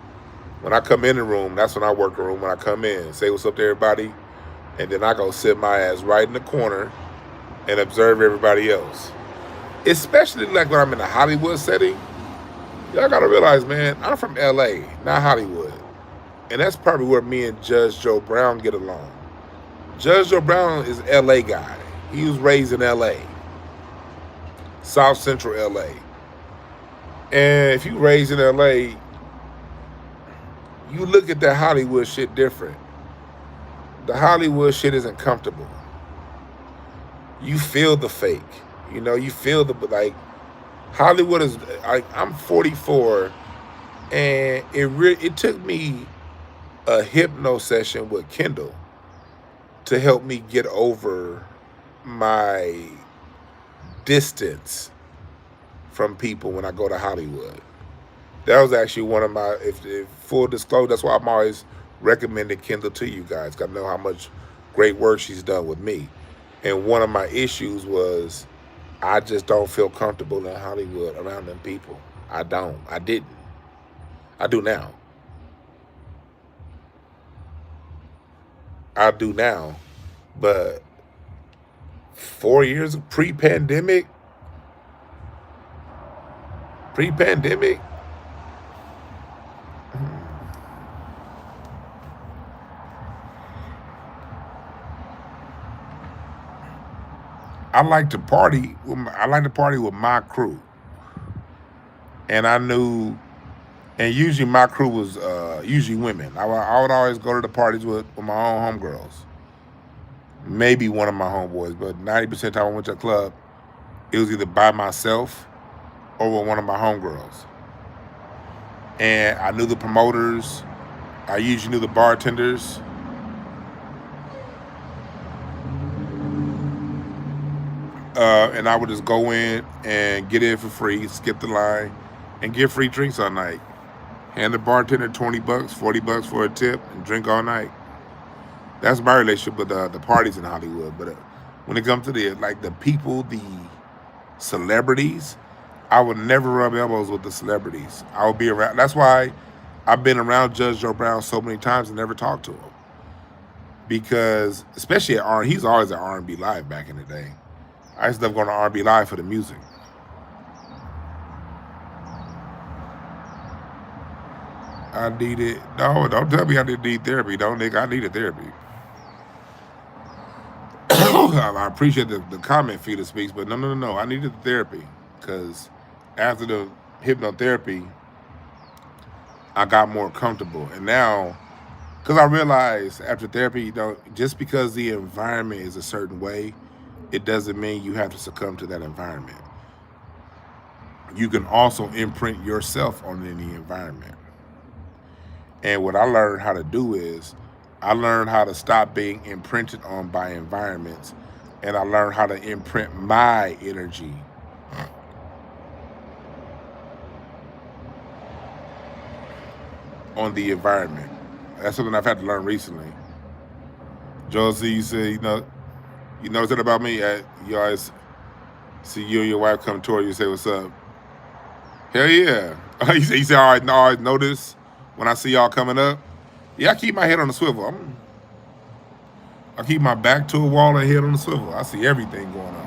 When I come in the room, that's when I work the room. When I come in, say what's up to everybody, and then I go sit my ass right in the corner and observe everybody else. Especially like when I'm in a Hollywood setting. Y'all gotta realize, man, I'm from LA, not Hollywood. And that's probably where me and Judge Joe Brown get along. Judge Joe Brown is LA guy. He was raised in LA. South Central LA. And if you raised in LA, you look at that Hollywood shit different. The Hollywood shit isn't comfortable. You feel the fake. You know, you feel the, like, Hollywood is, I'm 44, and it took me a hypno session with Kendall to help me get over my distance from people when I go to Hollywood. That was actually one of my, if full disclosure, that's why I'm always recommending Kendall to you guys, because I know how much great work she's done with me. And one of my issues was I just don't feel comfortable in Hollywood around them people. I don't. I didn't. I do now. I do now. But 4 years of pre-pandemic, I like to party. I like to party with my crew, and I knew, and usually my crew was usually women. I would always go to the parties with my own homegirls, maybe one of my homeboys, but 90% of the time I went to a club, it was either by myself or with one of my homegirls. And I knew the promoters. I usually knew the bartenders. And I would just go in and get in for free, skip the line, and get free drinks all night. Hand the bartender $20, $40 for a tip, and drink all night. That's my relationship with the parties in Hollywood. But when it comes to the people, the celebrities, I would never rub elbows with the celebrities. I would be around. That's why I've been around Judge Joe Brown so many times and never talked to him. Because especially at R&B, he's always at R&B Live back in the day. I used to love going to R&B Live for the music. I needed, no, don't tell me I didn't need therapy. Don't, nigga, I needed therapy. I appreciate the comment feeder speaks, but no. I needed the therapy because after the hypnotherapy, I got more comfortable. And now, because I realized after therapy, just because the environment is a certain way, it doesn't mean you have to succumb to that environment. You can also imprint yourself on any environment. And what I learned how to do is I learned how to stop being imprinted on by environments, and I learned how to imprint my energy on the environment. That's something I've had to learn recently. Josie, you say, You notice that about me? You always see you and your wife come toward you and say, "What's up?" Hell yeah. You say, "All right, no, I notice when I see y'all coming up." Yeah, I keep my head on the swivel. I keep my back to a wall and head on the swivel. I see everything going on.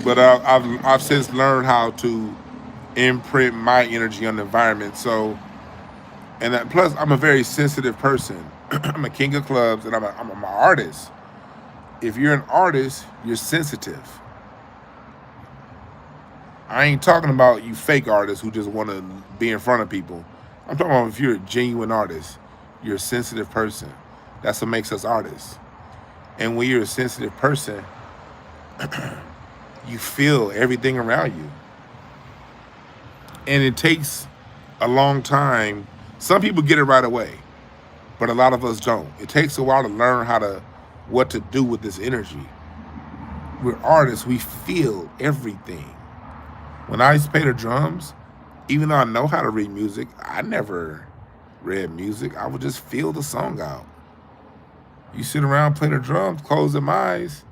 But I've since learned how to imprint my energy on the environment. So, and that, plus, I'm a very sensitive person. I'm a king of clubs, and I'm an artist. If you're an artist, you're sensitive. I ain't talking about you fake artists who just want to be in front of people. I'm talking about if you're a genuine artist, you're a sensitive person. That's what makes us artists. And when you're a sensitive person, you feel everything around you. And it takes a long time. Some people get it right away, but a lot of us don't. It takes a while to learn what to do with this energy. We're artists, we feel everything. When I used to play the drums, even though I know how to read music, I never read music. I would just feel the song out. You sit around, play the drums, close them eyes.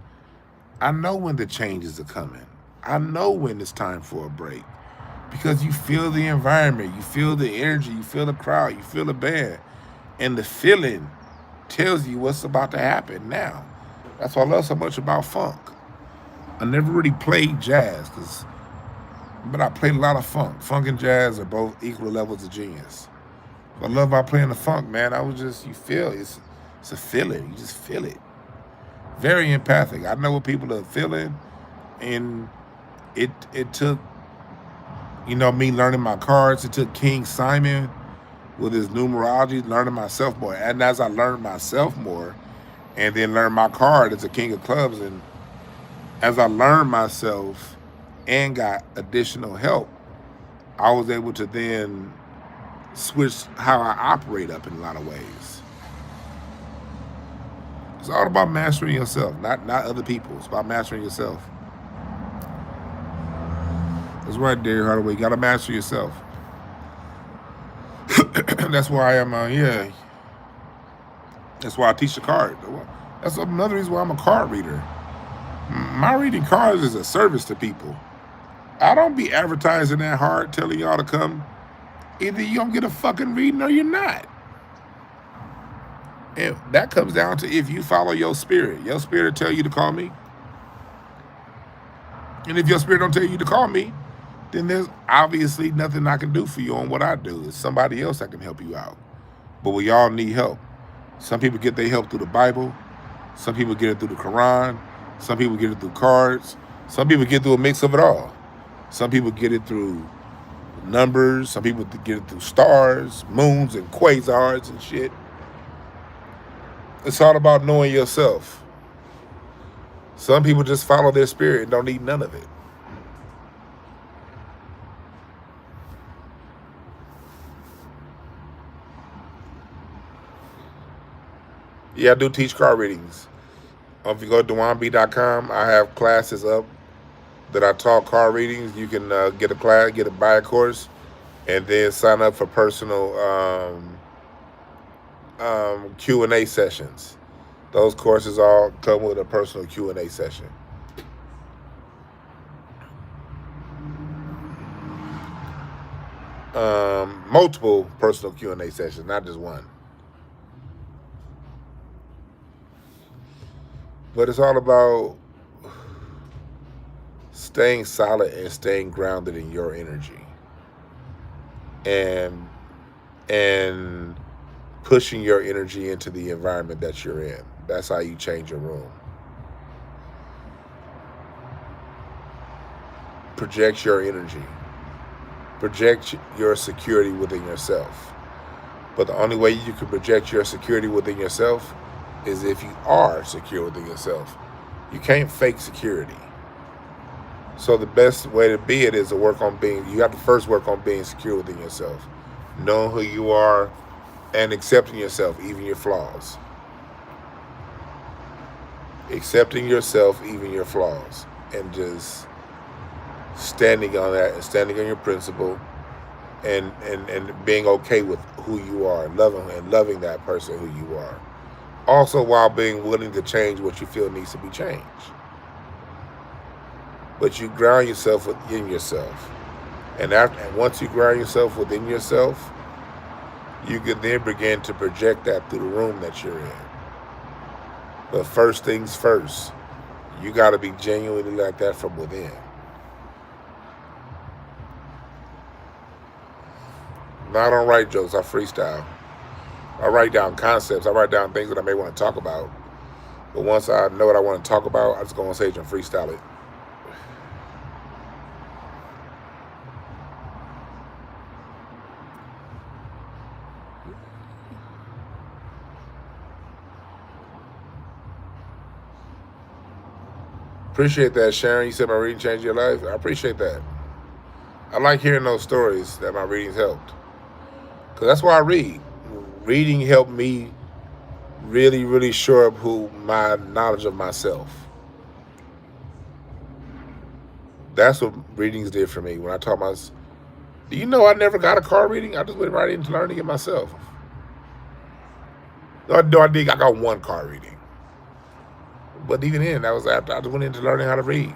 I know when the changes are coming. I know when it's time for a break. Because you feel the environment, you feel the energy, you feel the crowd, you feel the band. And the feeling tells you what's about to happen now. That's what I love so much about funk. I never really played jazz, but I played a lot of funk. Funk and jazz are both equal levels of genius. What I love about playing the funk, man, you feel it's a feeling. You just feel it. Very empathic. I know what people are feeling, and it took, me learning my cards. It took King Simon with his numerology, learning myself more. And as I learned myself more, and then learned my card as a king of clubs, and as I learned myself and got additional help, I was able to then switch how I operate up in a lot of ways. It's all about mastering yourself, not other people. It's about mastering yourself. That's right, Derry Hardaway. You got to master yourself. That's why I am, yeah. That's why I teach the card. That's another reason why I'm a card reader. My reading cards is a service to people. I don't be advertising that hard, telling y'all to come. Either you don't get a fucking reading or you're not. And that comes down to if you follow your spirit. Your spirit tell you to call me. And if your spirit don't tell you to call me, then there's obviously nothing I can do for you on what I do. It's somebody else that can help you out. But we all need help. Some people get their help through the Bible. Some people get it through the Quran. Some people get it through cards. Some people get through a mix of it all. Some people get it through numbers. Some people get it through stars, moons, and quasars and shit. It's all about knowing yourself. Some people just follow their spirit and don't need none of it. Yeah, I do teach card readings. If you go to dwannb.com, I have classes up that I taught card readings. You can get a class, buy a course, and then sign up for personal Q&A sessions. Those courses all come with a personal Q&A session. Multiple personal Q&A sessions, not just one. But it's all about staying solid and staying grounded in your energy. And pushing your energy into the environment that you're in. That's how you change your room. Project your energy. Project your security within yourself. But the only way you can project your security within yourself is if you are secure within yourself. You can't fake security. So the best way to be it is to you have to first work on being secure within yourself. Knowing who you are and accepting yourself, even your flaws. Accepting yourself, even your flaws. And just standing on that and standing on your principle and being okay with who you are, loving that person who you are. Also, while being willing to change what you feel needs to be changed. But you ground yourself within yourself, and once you ground yourself within yourself, you can then begin to project that through the room that you're in. But first things first, you got to be genuinely like that from within. Now, I don't write jokes, I freestyle. I write down concepts, I write down things that I may want to talk about. But once I know what I want to talk about, I just go on stage and freestyle it. Appreciate that, Sharon. You said my reading changed your life. I appreciate that. I like hearing those stories that my readings helped. Because that's why I read. Reading helped me really, really shore up my knowledge of myself. That's what readings did for me. When I taught myself, do you know I never got a card reading? I just went right into learning it myself. No, I did. I got one card reading. But even then, that was after I just went into learning how to read.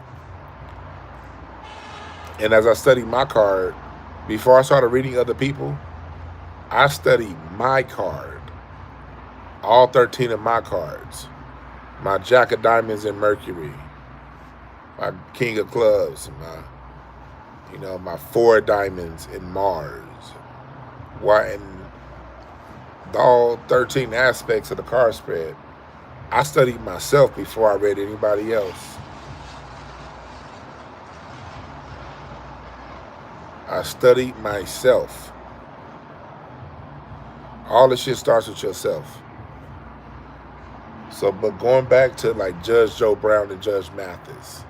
And as I studied my card, before I started reading other people, I studied my card. All 13 of my cards. My Jack of Diamonds in Mercury. My King of Clubs. My 4 of Diamonds in Mars. And all 13 aspects of the card spread. I studied myself before I read anybody else. I studied myself. All this shit starts with yourself. So, but going back to like Judge Joe Brown and Judge Mathis.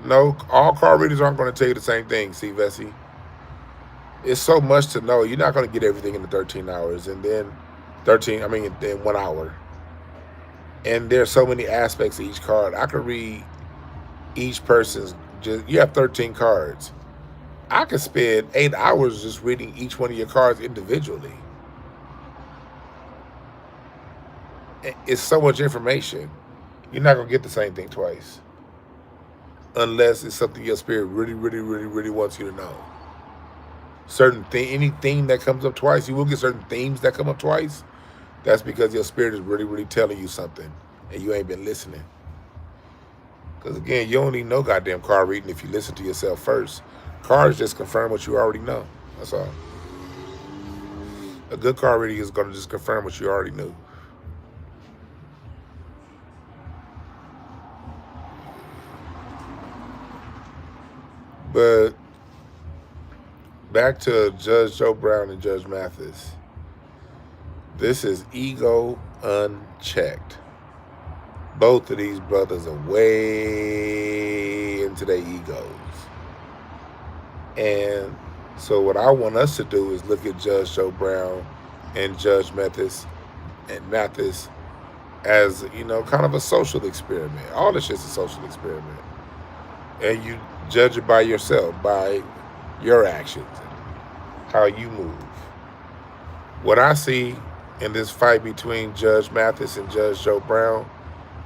No, all card readers aren't going to tell you the same thing, see, Vessi. It's so much to know. You're not going to get everything in the 13 hours. And then in 1 hour. And there's so many aspects of each card. I could read each person's, you have 13 cards. I could spend 8 hours just reading each one of your cards individually. It's so much information. You're not going to get the same thing twice. Unless it's something your spirit really, really, really, really wants you to know. Anything that comes up twice, you will get certain themes that come up twice. That's because your spirit is really, really telling you something and you ain't been listening. Because again, you don't need no goddamn card reading if you listen to yourself first. Cards just confirm what you already know. That's all. A good card reading is going to just confirm what you already knew. But back to Judge Joe Brown and Judge Mathis. This is ego unchecked. Both of these brothers are way into their egos. And so what I want us to do is look at Judge Joe Brown and Judge Mathis as, kind of a social experiment. All this shit's a social experiment. And you judge it by yourself, by your actions, how you move. What I see in this fight between Judge Mathis and Judge Joe Brown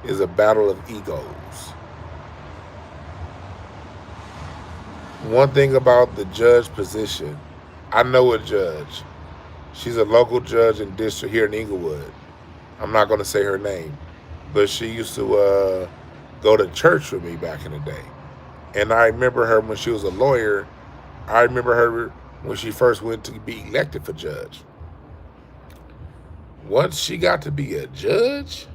is a battle of egos. One thing about the judge position, I know a judge. She's a local judge in district here in Inglewood. I'm not going to say her name, but she used to go to church with me back in the day. And I remember her when she was a lawyer. I remember her when she first went to be elected for judge. Once she got to be a judge,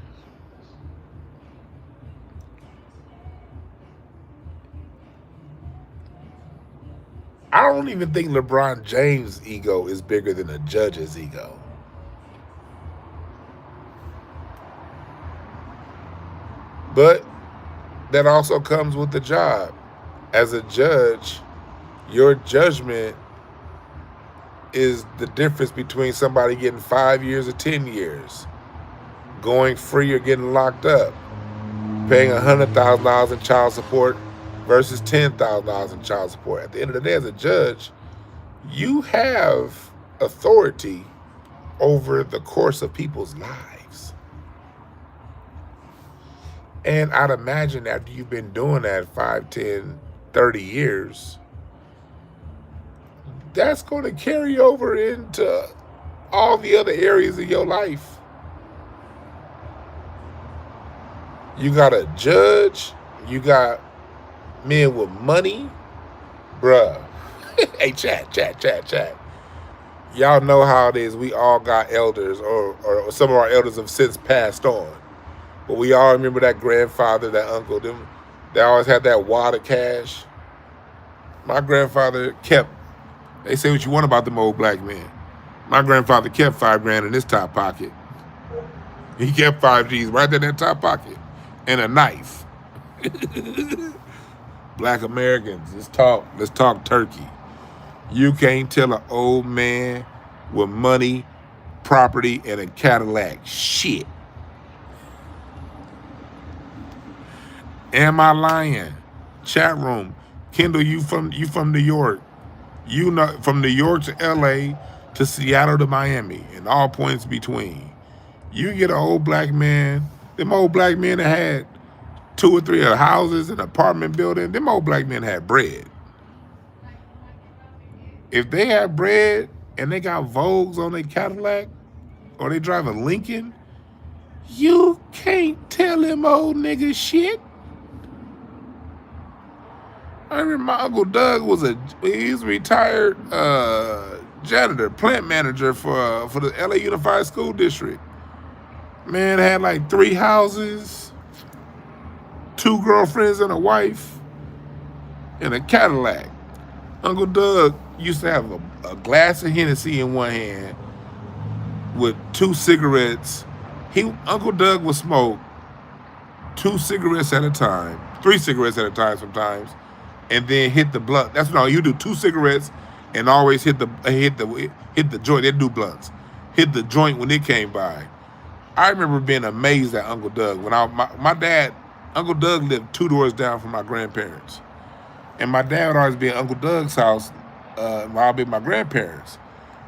I don't even think LeBron James' ego is bigger than a judge's ego. But that also comes with the job. As a judge, your judgment is the difference between somebody getting 5 years or 10 years, going free or getting locked up. paying $100,000 in child support versus $10,000 in child support. At the end of the day, as a judge, you have authority over the course of people's lives. And I'd imagine after you've been doing that 5, 10, 30 years, that's going to carry over into all the other areas of your life. You got a judge, you got men with money, bruh. Hey, chat. Y'all know how it is. We all got elders, or some of our elders have since passed on. But we all remember that grandfather, that uncle, them. They always had that wad of cash. My grandfather kept, they say what you want about them old black men. My grandfather kept $5,000 in his top pocket. He kept 5 G's right there in that top pocket. And a knife. Black Americans, let's talk turkey. You can't tell an old man with money, property, and a Cadillac shit. Am I lying? Chat room. Kendall, you from New York. You know, from New York to LA to Seattle to Miami and all points between. You get an old black man, them old black men that had 2 or 3 houses, an apartment building, them old black men had bread. If they have bread and they got Vogues on their Cadillac or they drive a Lincoln, you can't tell them old niggas shit. I remember my Uncle Doug he's a retired janitor, plant manager for the LA Unified School District. Man had like 3 houses, 2 girlfriends and a wife, and a Cadillac. Uncle Doug used to have a glass of Hennessy in one hand with 2 cigarettes. Uncle Doug would smoke 2 cigarettes at a time, 3 cigarettes at a time sometimes, and then hit the blunt. That's what you do, 2 cigarettes and always hit the joint. They do blunts. Hit the joint when it came by. I remember being amazed at Uncle Doug. When my dad, Uncle Doug lived 2 doors down from my grandparents. And my dad would always be at Uncle Doug's house while I'd be at my grandparents.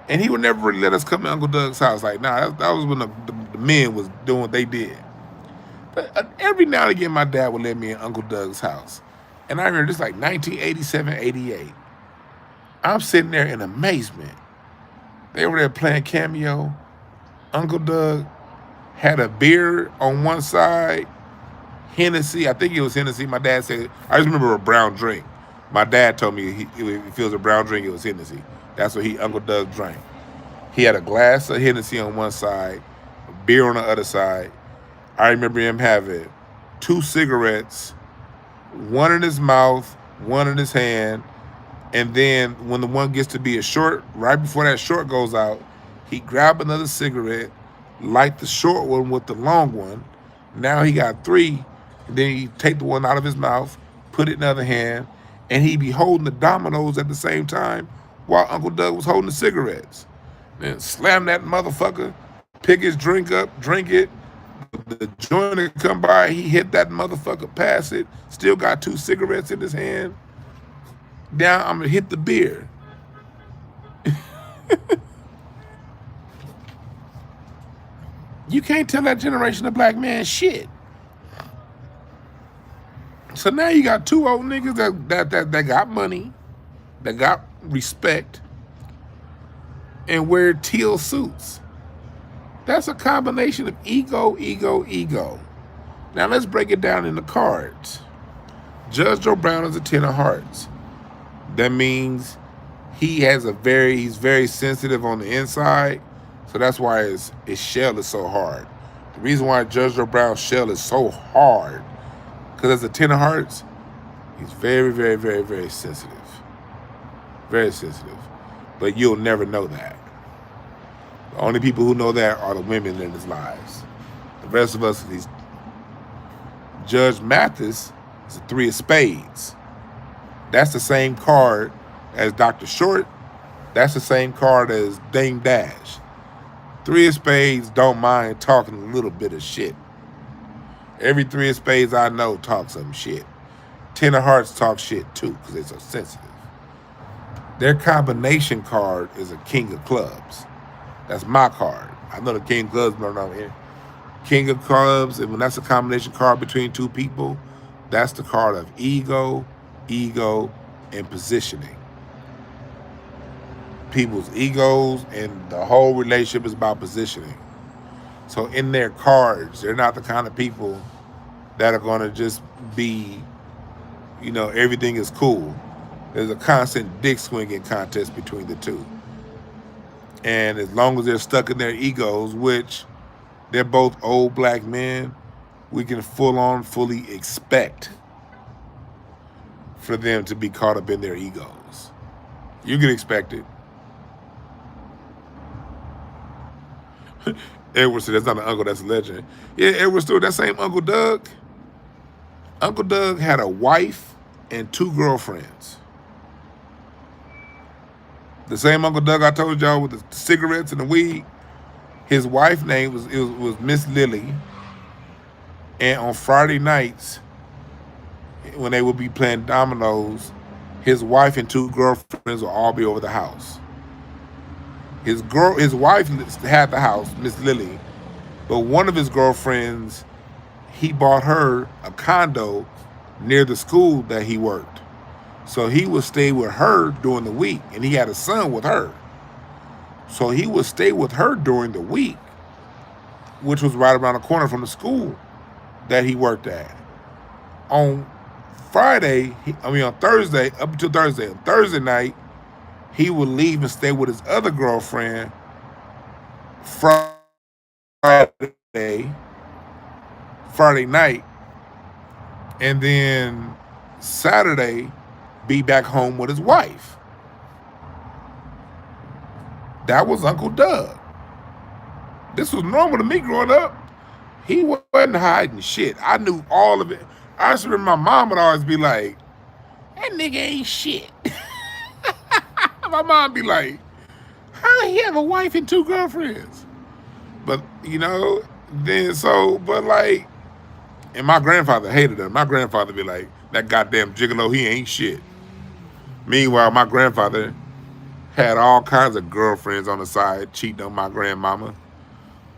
And he would never really let us come to Uncle Doug's house. Like, nah, that was when the men was doing what they did. But every now and again, my dad would let me in Uncle Doug's house. And I remember this like 1987, 88. I'm sitting there in amazement. They were there playing Cameo. Uncle Doug had a beer on one side, Hennessy. I think it was Hennessy. My dad said, I just remember a brown drink. My dad told me if it was a brown drink, it was Hennessy. That's what Uncle Doug drank. He had a glass of Hennessy on one side, a beer on the other side. I remember him having 2 cigarettes, one in his mouth, one in his hand, and then when the one gets to be a short, right before that short goes out, he grab another cigarette, light the short one with the long one. Now he got 3, and then he take the one out of his mouth, put it in the other hand, and he be holding the dominoes at the same time while Uncle Doug was holding the cigarettes. Then slam that motherfucker, pick his drink up, drink it. The joint that come by, he hit that motherfucker, pass it, still got 2 cigarettes in his hand. Now I'm gonna hit the beer. You can't tell that generation of black man shit. So now you got 2 old niggas that got money, that got respect, and wear teal suits. That's a combination of ego. Now let's break it down in the cards. Judge Joe Brown is a 10 of hearts. That means he's very sensitive on the inside. So that's why his shell is so hard. The reason why Judge Joe Brown's shell is so hard, because as a 10 of hearts, he's very sensitive. Very sensitive. But you'll never know that. The only people who know that are the women in his lives. The rest of us, Judge Mathis is a 3 of spades. That's the same card as Dr. Short. That's the same card as Dame Dash. 3 of spades don't mind talking a little bit of shit. Every three of spades I know talk some shit. Ten of hearts talk shit too because they're so sensitive. Their combination card is a king of clubs. That's my card. I know the king of clubs, but I'm not. King of clubs, and when that's a combination card between two people, that's the card of ego, and positioning. People's egos and the whole relationship is about positioning. So in their cards, they're not the kind of people that are going to just be, everything is cool. There's a constant dick swinging contest between the two. And as long as they're stuck in their egos, which they're both old black men, we can fully expect for them to be caught up in their egos. You can expect it. Edward said, that's not an uncle, that's a legend. Yeah, Edward Stewart, that same Uncle Doug. Uncle Doug had a wife and two girlfriends. The same Uncle Doug I told y'all with the cigarettes and the weed, his wife's name was Miss Lily. And on Friday nights, when they would be playing dominoes, his wife and two girlfriends would all be over the house. His wife had the house, Miss Lily, but one of his girlfriends, he bought her a condo near the school that he worked. So he would stay with her during the week, and he had a son with her. So he would stay with her during the week, which was right around the corner from the school that he worked at. On Thursday, up until Thursday, on Thursday night, he would leave and stay with his other girlfriend Friday night, and then Saturday be back home with his wife. That was Uncle Doug. This was normal to me growing up. He wasn't hiding shit. I knew all of it. I just remember my mom would always be like, that nigga ain't shit. My mom be like, how he have a wife and two girlfriends? But, and my grandfather hated her. My grandfather be like, that goddamn gigolo, he ain't shit. Meanwhile, my grandfather had all kinds of girlfriends on the side cheating on my grandmama.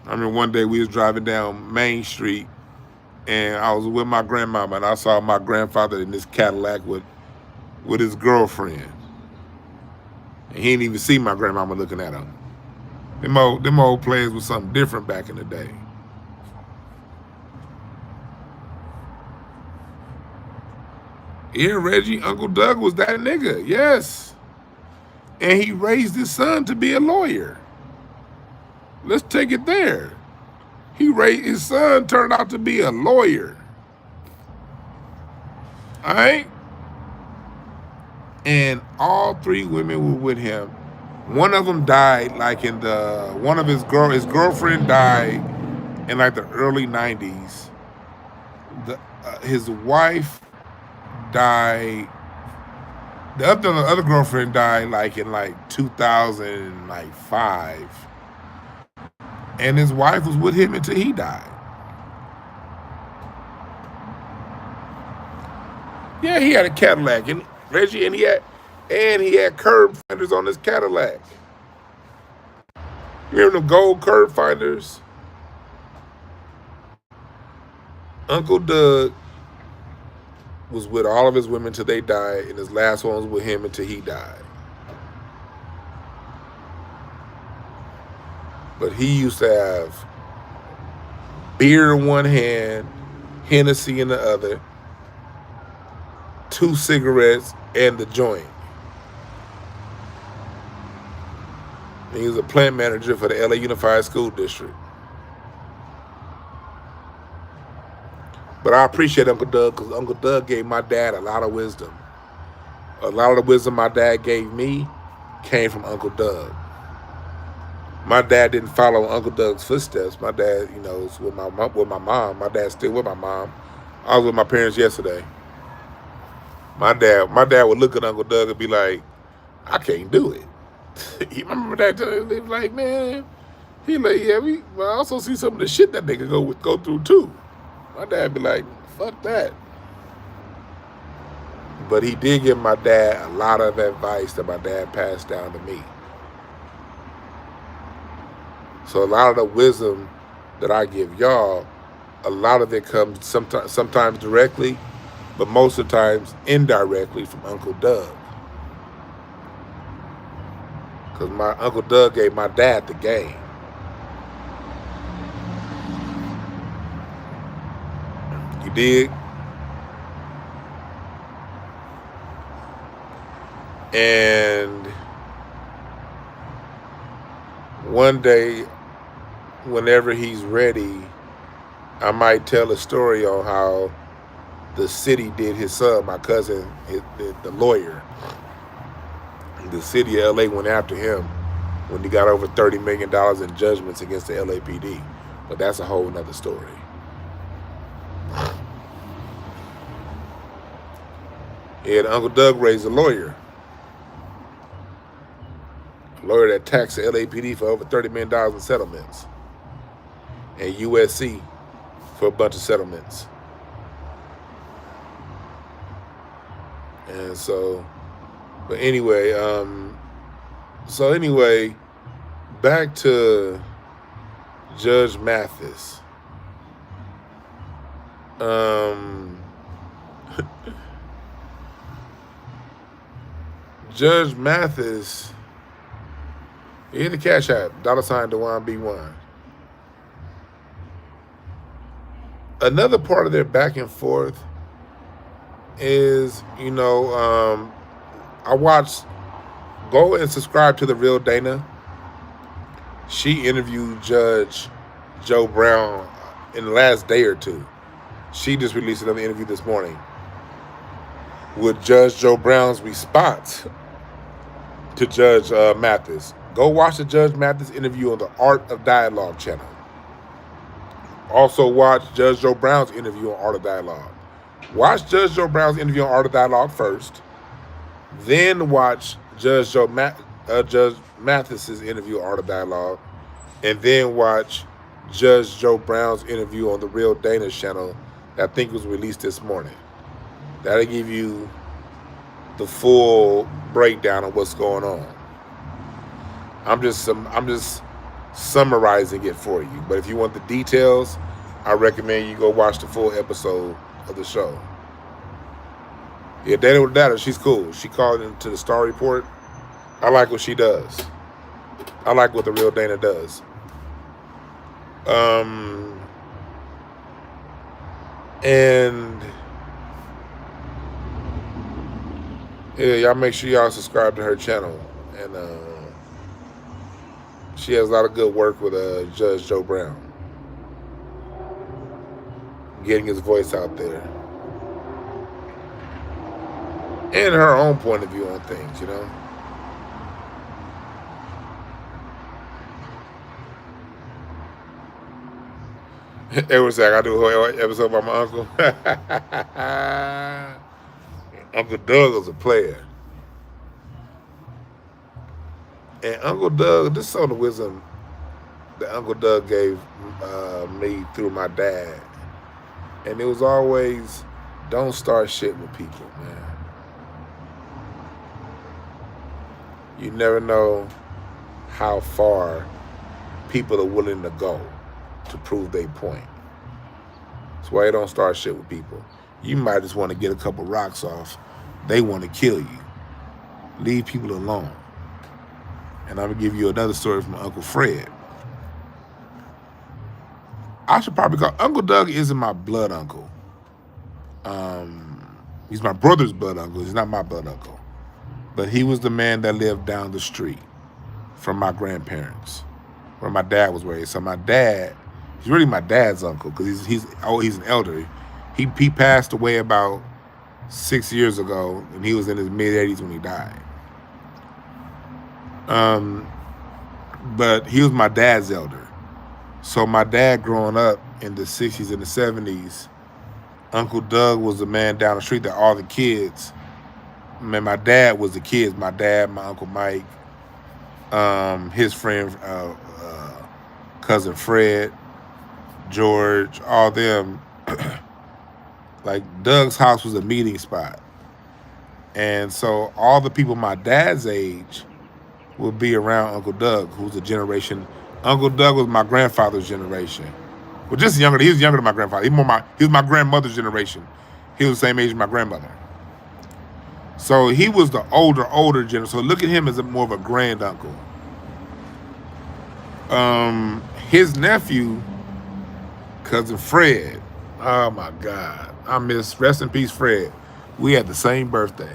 I remember one day we was driving down Main Street, and I was with my grandmama, and I saw my grandfather in this Cadillac with his girlfriend. And he didn't even see my grandmama looking at him. Them old players was something different back in the day. Yeah, Reggie, Uncle Doug was that nigga, yes. And he raised his son to be a lawyer. Let's take it there. His son turned out to be a lawyer. All right? And all three women were with him. One of them died his girlfriend died in like the early 90s. His wife died. The other girlfriend died in 2005. And his wife was with him until he died. Yeah, he had a Cadillac, and Reggie, and he had curb finders on his Cadillac. You remember the gold curb finders? Uncle Doug was with all of his women till they died, and his last one was with him until he died. But he used to have beer in one hand, Hennessy in the other, 2 cigarettes, and the joint. And he was a plant manager for the LA Unified School District. But I appreciate Uncle Doug because Uncle Doug gave my dad a lot of wisdom. A lot of the wisdom my dad gave me came from Uncle Doug. My dad didn't follow Uncle Doug's footsteps. My dad, was with my mom. My dad's still with my mom. I was with my parents yesterday. My dad would look at Uncle Doug and be like, I can't do it. You remember that time? He was like, man, I also see some of the shit that nigga go through too. My dad be like, fuck that. But he did give my dad a lot of advice that my dad passed down to me. So a lot of the wisdom that I give y'all, a lot of it comes sometimes directly, but most of the times indirectly from Uncle Doug. Because my Uncle Doug gave my dad the game. You dig? And one day, whenever he's ready, I might tell a story on how the city did his son, my cousin, the lawyer. The city of LA went after him when he got over $30 million in judgments against the LAPD. But that's a whole nother story. And Uncle Doug raised a lawyer. A lawyer that taxed the LAPD for over $30 million in settlements. And USC for a bunch of settlements. And so, but anyway, back to Judge Mathis. Judge Mathis, hit the Cash App, $ Dwann B1. Another part of their back and forth is, I watched, go and subscribe to The Real Dana. She interviewed Judge Joe Brown in the last day or two. She just released another interview this morning with Judge Joe Brown's response to Judge Mathis. Go watch the Judge Mathis interview on the Art of Dialogue channel. Also watch Judge Joe Brown's interview on Art of Dialogue. Watch Judge Joe Brown's interview on Art of Dialogue first. Then watch Judge Mathis's interview on Art of Dialogue. And then watch Judge Joe Brown's interview on the Real Dana channel that I think was released this morning. That'll give you the full breakdown of what's going on. I'm just summarizing it for you. But if you want the details, I recommend you go watch the full episode of the show. Yeah, Dana with Data, she's cool. She called into the Star Report. I like what she does. I like what the Real Dana does. And yeah, y'all make sure y'all subscribe to her channel. And she has a lot of good work with Judge Joe Brown. Getting his voice out there. And her own point of view on things, Everyone's like, I do a whole episode about my uncle. Uncle Doug was a player. And Uncle Doug, this is some of the wisdom that Uncle Doug gave me through my dad. And it was always, don't start shit with people, man. You never know how far people are willing to go to prove their point. That's why you don't start shit with people. You might just want to get a couple rocks off. They want to kill you. Leave people alone. And I'm going to give you another story from Uncle Fred. I should probably call, Uncle Doug isn't my blood uncle. He's my brother's blood uncle. He's not my blood uncle. But he was the man that lived down the street from my grandparents, where my dad was raised. So my dad, he's really my dad's uncle because he's an elder. He passed away about 6 years ago, and he was in his mid-80s when he died. But he was my dad's elder. So my dad growing up in the 60s and the 70s, Uncle Doug was the man down the street that all the kids, my dad was the kids. My dad, my Uncle Mike, his friend, cousin Fred, George, all them Like Doug's house was a meeting spot. And so all the people my dad's age would be around Uncle Doug, who's a generation. Uncle Doug was my grandfather's generation. Well, just younger. He was younger than my grandfather. He was my grandmother's generation. He was the same age as my grandmother. So he was the older generation. So look at him as more of a grand uncle. His nephew, cousin Fred. Oh my God. I miss, rest in peace, Fred. We had the same birthday.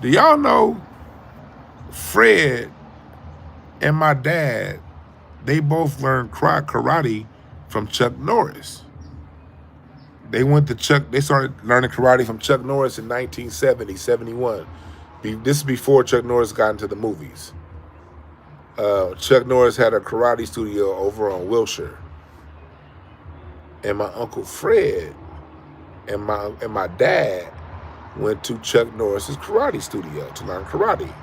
Do y'all know Fred and my dad, they both learned karate from Chuck Norris. They started learning karate from Chuck Norris in 1970, 71. This is before Chuck Norris got into the movies. Chuck Norris had a karate studio over on Wilshire. And my Uncle Fred and my dad went to Chuck Norris's karate studio to learn karate.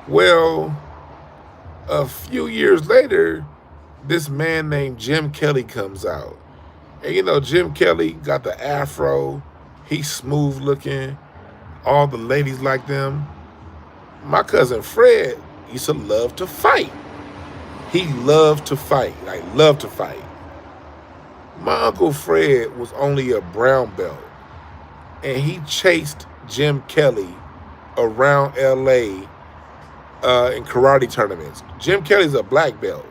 Well, a few years later, this man named Jim Kelly comes out. And you know, Jim Kelly got the afro. He's smooth looking. All the ladies like them. My cousin Fred used to love to fight. He loved to fight, like loved to fight. My Uncle Fred was only a brown belt. And he chased Jim Kelly around LA in karate tournaments. Jim Kelly's a black belt.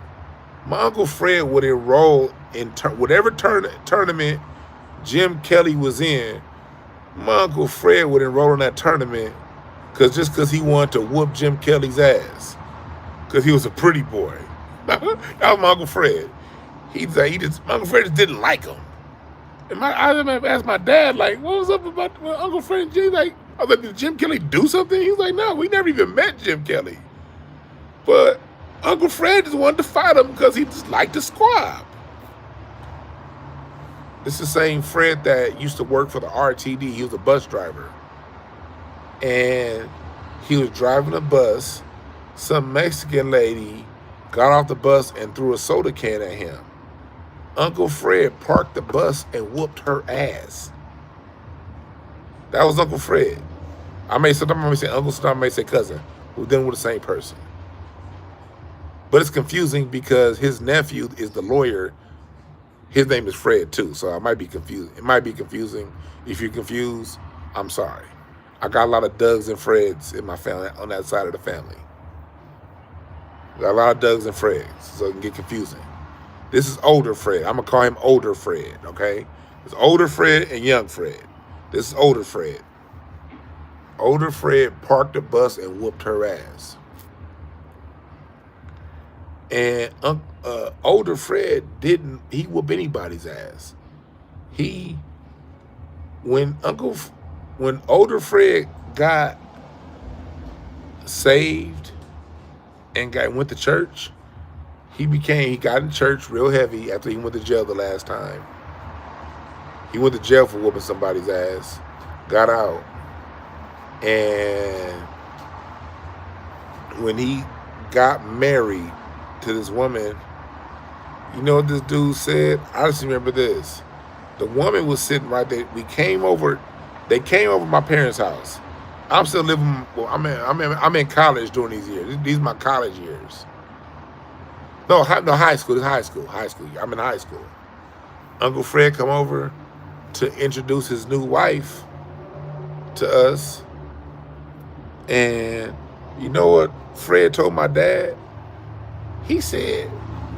My Uncle Fred would enroll in whatever tournament Jim Kelly was in. My Uncle Fred would enroll in that tournament because he wanted to whoop Jim Kelly's ass because he was a pretty boy. That was my Uncle Fred. My Uncle Fred just didn't like him. And I asked my dad, like, what was up about Uncle Fred and Jim? Like, I was like, did Jim Kelly do something? He was like, no, we never even met Jim Kelly. But Uncle Fred just wanted to fight him because he just liked to squab. This is the same Fred that used to work for the RTD. He was a bus driver. And he was driving a bus. Some Mexican lady got off the bus and threw a soda can at him. Uncle Fred parked the bus and whooped her ass. That was Uncle Fred. Sometimes I may say uncle, sometimes I may say cousin, who then were the same person. But it's confusing because his nephew is the lawyer. His name is Fred too, so I might be confused. It might be confusing. If you're confused, I'm sorry. I got a lot of Dougs and Freds in my family, on that side of the family. Got a lot of Dougs and Freds, so it can get confusing. This is older Fred. I'm going to call him older Fred, okay? There's older Fred and young Fred. This is older Fred. Older Fred parked the bus and whooped her ass. And older Fred he whoop anybody's ass. When older Fred got saved and went to church, he got in church real heavy after he went to jail the last time. He went to jail for whooping somebody's ass, got out, and when he got married to this woman, you know what this dude said? I just remember this. The woman was sitting right there. They came over my parents' house. I'm still living. Well, I'm in college during these years. These are my college years. No, high school. It's high school. High school. I'm in high school. Uncle Fred come over to introduce his new wife to us, and you know what Fred told my dad? He said,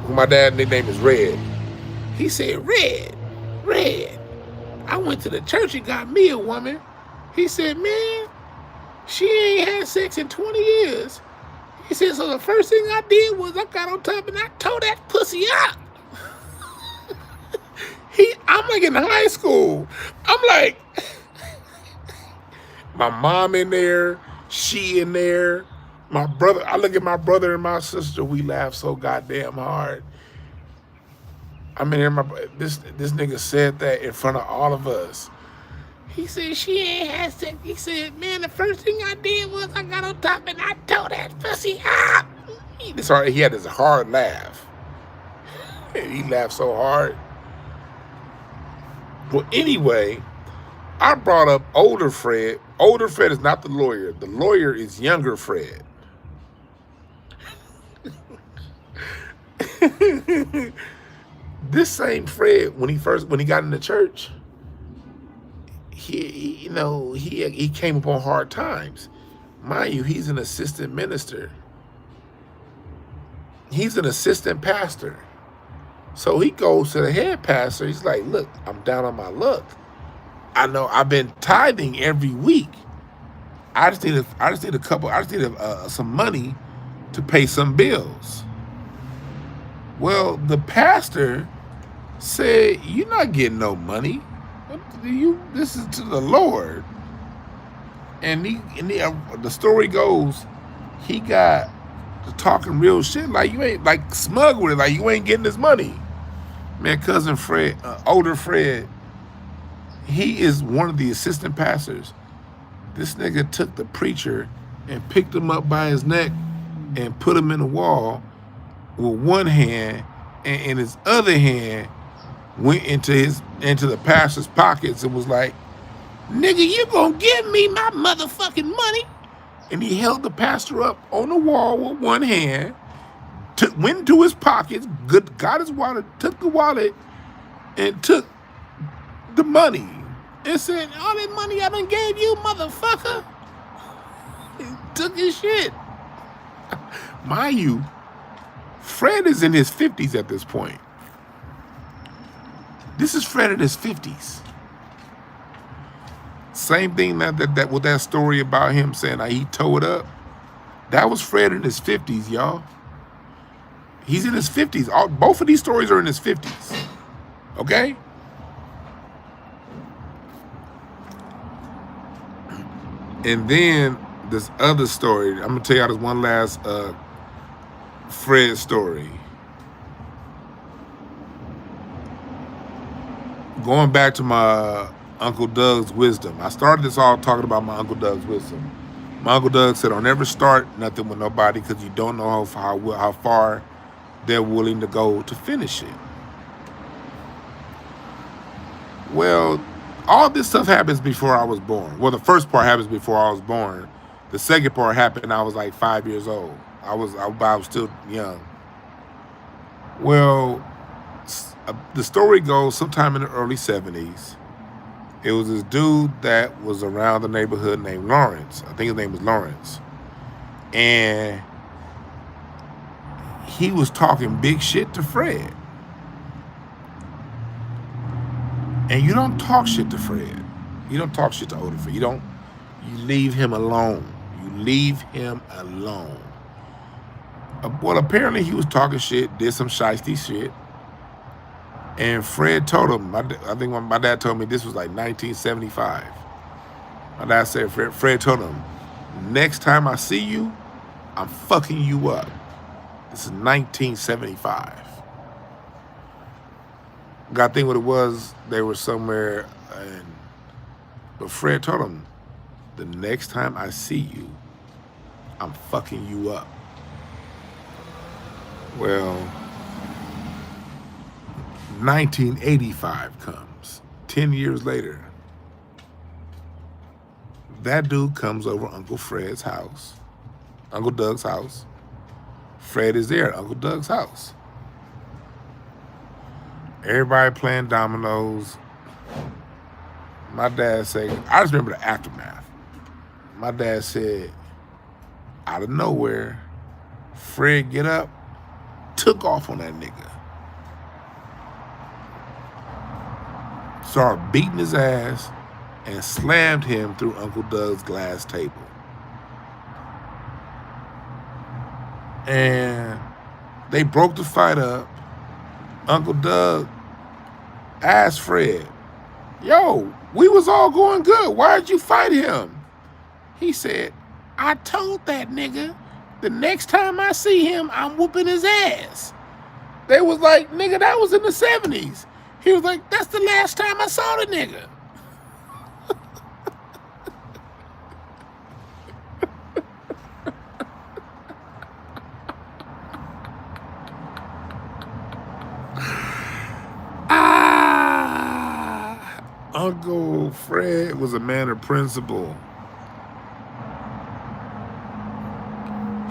my dad's nickname is Red. He said, Red, I went to the church and got me a woman. He said, man, she ain't had sex in 20 years. He said, so the first thing I did was I got on top and I tore that pussy up. I'm like in high school. I'm like, my mom in there, she in there, my brother. I look at my brother and my sister. We laugh so goddamn hard. I'm in here. This nigga said that in front of all of us. He said she ain't had sex. He said, man, the first thing I did was I got on top and I tore that pussy up. He had this hard laugh. And he laughed so hard. Well, anyway, I brought up older Fred. Older Fred is not the lawyer. The lawyer is younger Fred. This same Fred, when he got into church, he came upon hard times. Mind you, he's an assistant minister. He's an assistant pastor. So he goes to the head pastor. He's like, look, I'm down on my luck. I know I've been tithing every week. I just need some money to pay some bills. Well, the pastor said, you're not getting no money. This is to the Lord. And the story goes, he got to talking real shit, like you ain't, like smug with it, like you ain't getting this money. Man, cousin Fred, older Fred, he is one of the assistant pastors. This nigga took the preacher and picked him up by his neck and put him in the wall with one hand, and in his other hand went into the pastor's pockets and was like, nigga, you gonna give me my motherfucking money? And he held the pastor up on the wall with one hand, went into his pockets, got his wallet, took the wallet, and took the money. And said, all that money I done gave you, motherfucker. He took his shit. Mind you, Fred is in his 50s at this point. This is Fred in his 50s. Same thing that with that story about him saying that he tore it up. That was Fred in his 50s, y'all. He's in his 50s. Both of these stories are in his 50s. Okay? And then this other story, I'm gonna tell y'all this one last Fred story. Going back to my Uncle Doug's wisdom. I started this all talking about my Uncle Doug's wisdom. My Uncle Doug said, don't ever start nothing with nobody because you don't know how far they're willing to go to finish it. Well, all this stuff happens before I was born. Well, the first part happens before I was born. The second part happened when I was like 5 years old. I was still young. Well, the story goes sometime in the early 70s. It was this dude that was around the neighborhood named Lawrence. I think his name was Lawrence. And he was talking big shit to Fred. And you don't talk shit to Fred. You don't talk shit to older Fred. You leave him alone. You leave him alone. Well, apparently he was talking shit, did some shiesty shit. And Fred told him, I think my dad told me this was like 1975. My dad said, Fred told him, next time I see you, I'm fucking you up. This is 1975. I think what it was, they were somewhere, but Fred told him, the next time I see you, I'm fucking you up. Well, 1985 comes, 10 years later. That dude comes over Uncle Fred's house, Uncle Doug's house. Fred is there at Uncle Doug's house. Everybody playing dominoes. My dad said, I just remember the aftermath. My dad said, out of nowhere, Fred get up, took off on that nigga. Started beating his ass and slammed him through Uncle Doug's glass table. And they broke the fight up. Uncle Doug asked Fred, yo, we was all going good. Why'd you fight him? He said, I told that nigga the next time I see him, I'm whooping his ass. They was like, nigga, that was in the 70s. He was like, that's the last time I saw the nigga. Uncle Fred was a man of principle.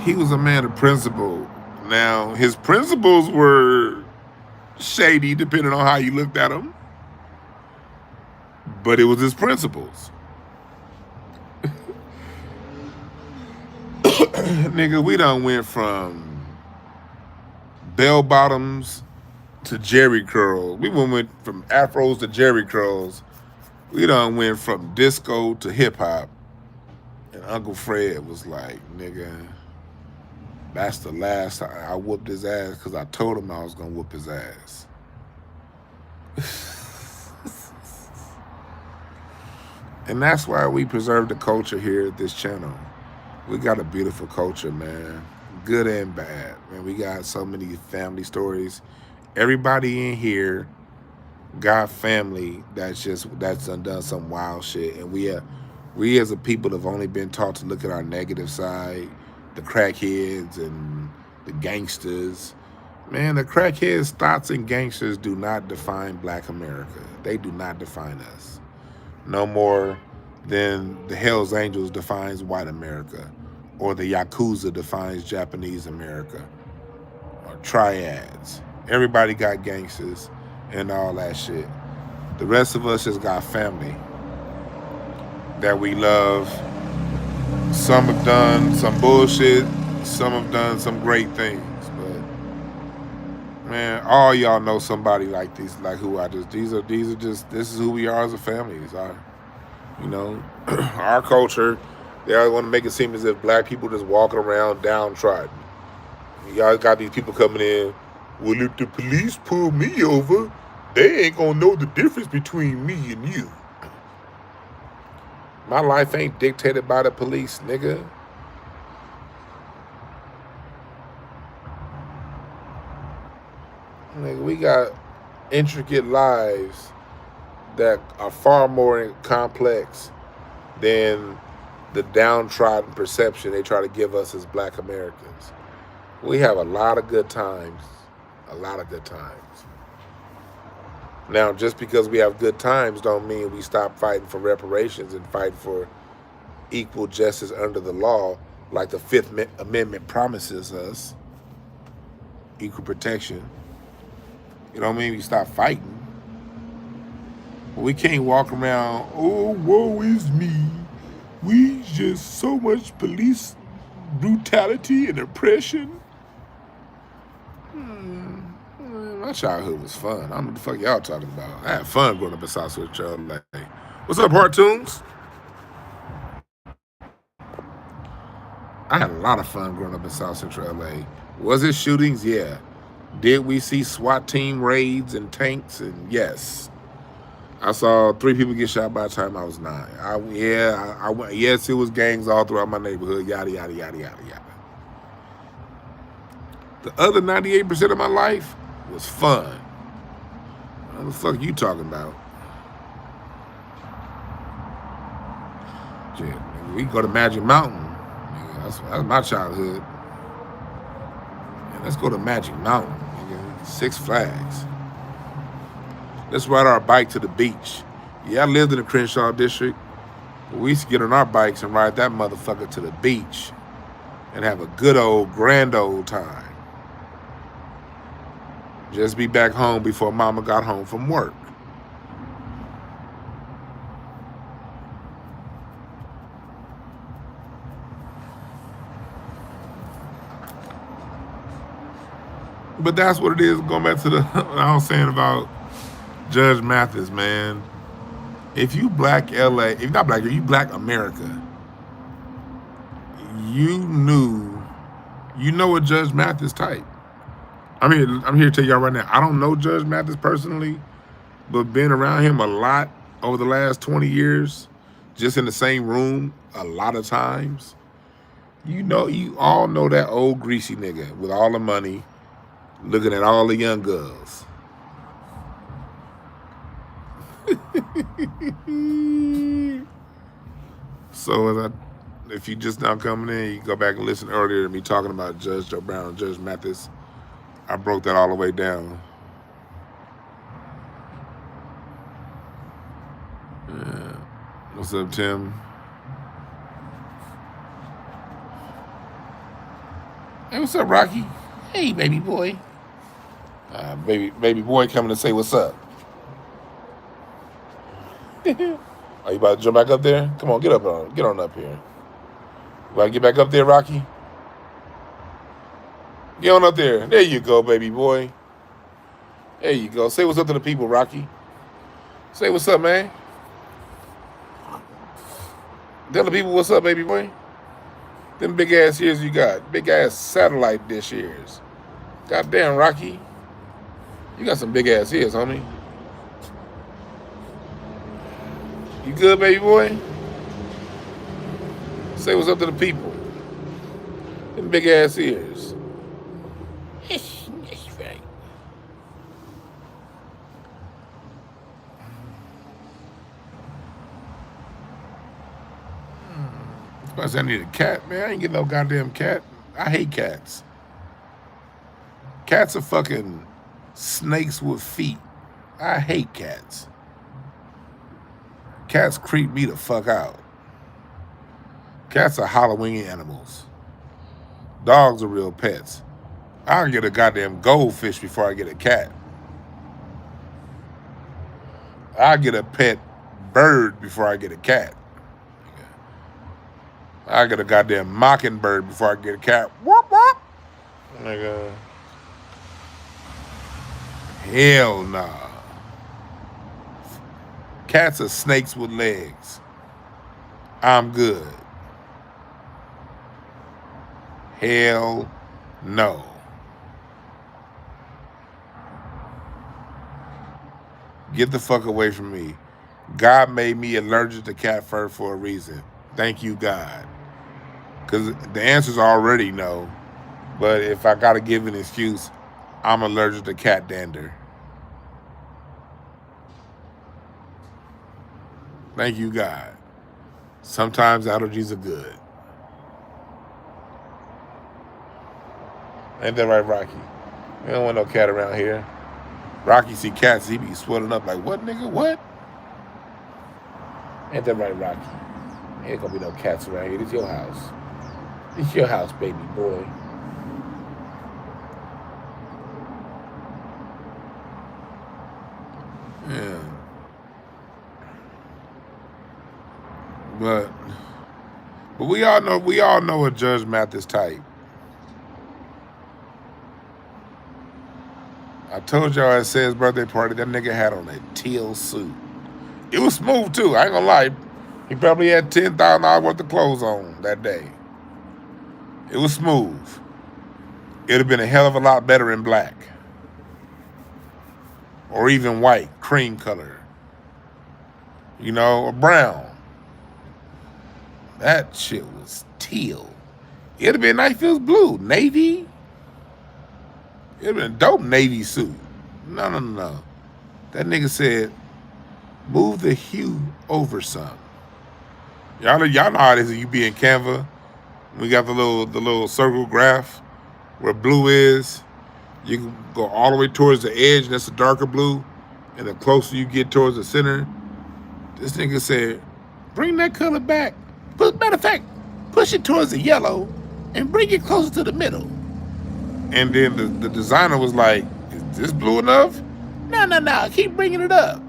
He was a man of principle. Now, his principles were shady depending on how you looked at them, but it was his principles. Nigga, we done went from bell bottoms to Jerry curls. We went from afros to Jerry curls. We done went from disco to hip hop. And Uncle Fred was like, nigga, that's the last time I whooped his ass because I told him I was going to whoop his ass. And that's why we preserve the culture here at this channel. We got a beautiful culture, man. Good and bad. Man, we got so many family stories. Everybody in here got family that's done some wild shit. And we as a people have only been taught to look at our negative side, the crackheads and the gangsters. Man, the crackheads, thoughts, and gangsters do not define Black America. They do not define us. No more than the Hells Angels defines white America, or the Yakuza defines Japanese America, or triads. Everybody got gangsters and all that shit. The rest of us just got family that we love. Some have done some bullshit, some have done some great things, but man, all y'all know somebody like these, like who I just, these are just, this is who we are as a family. You know, our culture, they always want to make it seem as if Black people just walking around downtrodden. Y'all got these people coming in, well, if the police pull me over, they ain't gonna know the difference between me and you. My life ain't dictated by the police, nigga. Nigga, we got intricate lives that are far more complex than the downtrodden perception they try to give us as Black Americans. We have a lot of good times. A lot of good times. Now, just because we have good times don't mean we stop fighting for reparations and fight for equal justice under the law like the Fifth Amendment promises us. Equal protection. You know what I mean? We stop fighting. We can't walk around, oh, woe is me. We just so much police brutality and oppression. My childhood was fun. I don't know what the fuck y'all talking about. I had fun growing up in South Central LA. What's up, Cartoons? I had a lot of fun growing up in South Central LA. Was it shootings? Yeah. Did we see SWAT team raids and tanks? And yes. I saw 3 people get shot by the time I was 9. Yes, it was gangs all throughout my neighborhood, yada, yada, yada, yada, yada. The other 98% of my life was fun. What the fuck you talking about? Shit, we go to Magic Mountain. That's my childhood. Man, let's go to Magic Mountain. Nigga. 6 Flags. Let's ride our bike to the beach. Yeah, I lived in the Crenshaw district. But we used to get on our bikes and ride that motherfucker to the beach and have a good old, grand old time. Just be back home before mama got home from work. But that's what it is, going back to the I was saying about Judge Mathis, man. If you Black LA, if you're not Black, if you Black America, you know what Judge Mathis type. I'm here to tell y'all right now, I don't know Judge Mathis personally, but being around him a lot over the last 20 years, just in the same room a lot of times, you all know that old greasy nigga with all the money, looking at all the young girls. So if you just now coming in, you go back and listen earlier to me talking about Judge Joe Brown and Judge Mathis. I broke that all the way down. Yeah. What's up, Tim? Hey, what's up, Rocky? Hey, baby boy. Baby boy coming to say what's up. Are you about to jump back up there? Come on, get on up here. You about to get back up there, Rocky? Get on up there. There you go, baby boy. There you go. Say what's up to the people, Rocky. Say what's up, man. Tell the people what's up, baby boy. Them big ass ears you got. Big ass satellite dish ears. Goddamn, Rocky. You got some big ass ears, homie. You good, baby boy? Say what's up to the people. Them big ass ears. That's right. I need a cat, man. I ain't getting no goddamn cat. I hate cats. Cats are fucking snakes with feet. I hate cats. Cats creep me the fuck out. Cats are Halloween animals. Dogs are real pets. I'll get a goddamn goldfish before I get a cat. I'll get a pet bird before I get a cat. I get a goddamn mockingbird before I get a cat. Whoop, whoop. Nigga. Hell nah. Cats are snakes with legs. I'm good. Hell no. Get the fuck away from me. God made me allergic to cat fur for a reason. Thank you, God. Because the answer's already no. But if I got to give an excuse, I'm allergic to cat dander. Thank you, God. Sometimes allergies are good. Ain't that right, Rocky? We don't want no cat around here. Rocky see cats, he be swelling up like, what, nigga, what? Ain't that right, Rocky? Ain't gonna be no cats around here. This your house. This your house, baby boy. Yeah. But we all know a Judge Mathis type. I told y'all at Say's birthday party, that nigga had on a teal suit. It was smooth too, I ain't gonna lie. He probably had $10,000 worth of clothes on that day. It was smooth. It'd have been a hell of a lot better in black. Or even white, cream color. You know, or brown. That shit was teal. It'd have been nice if it was blue. Navy. It'd have been a dope navy suit. No. That nigga said, move the hue over some. Y'all know how it is. You be in Canva. We got the little circle graph where blue is. You can go all the way towards the edge, and that's a darker blue. And the closer you get towards the center, this nigga said, bring that color back. Matter of fact, push it towards the yellow and bring it closer to the middle. And then the designer was like, is this blue enough? No, keep bringing it up.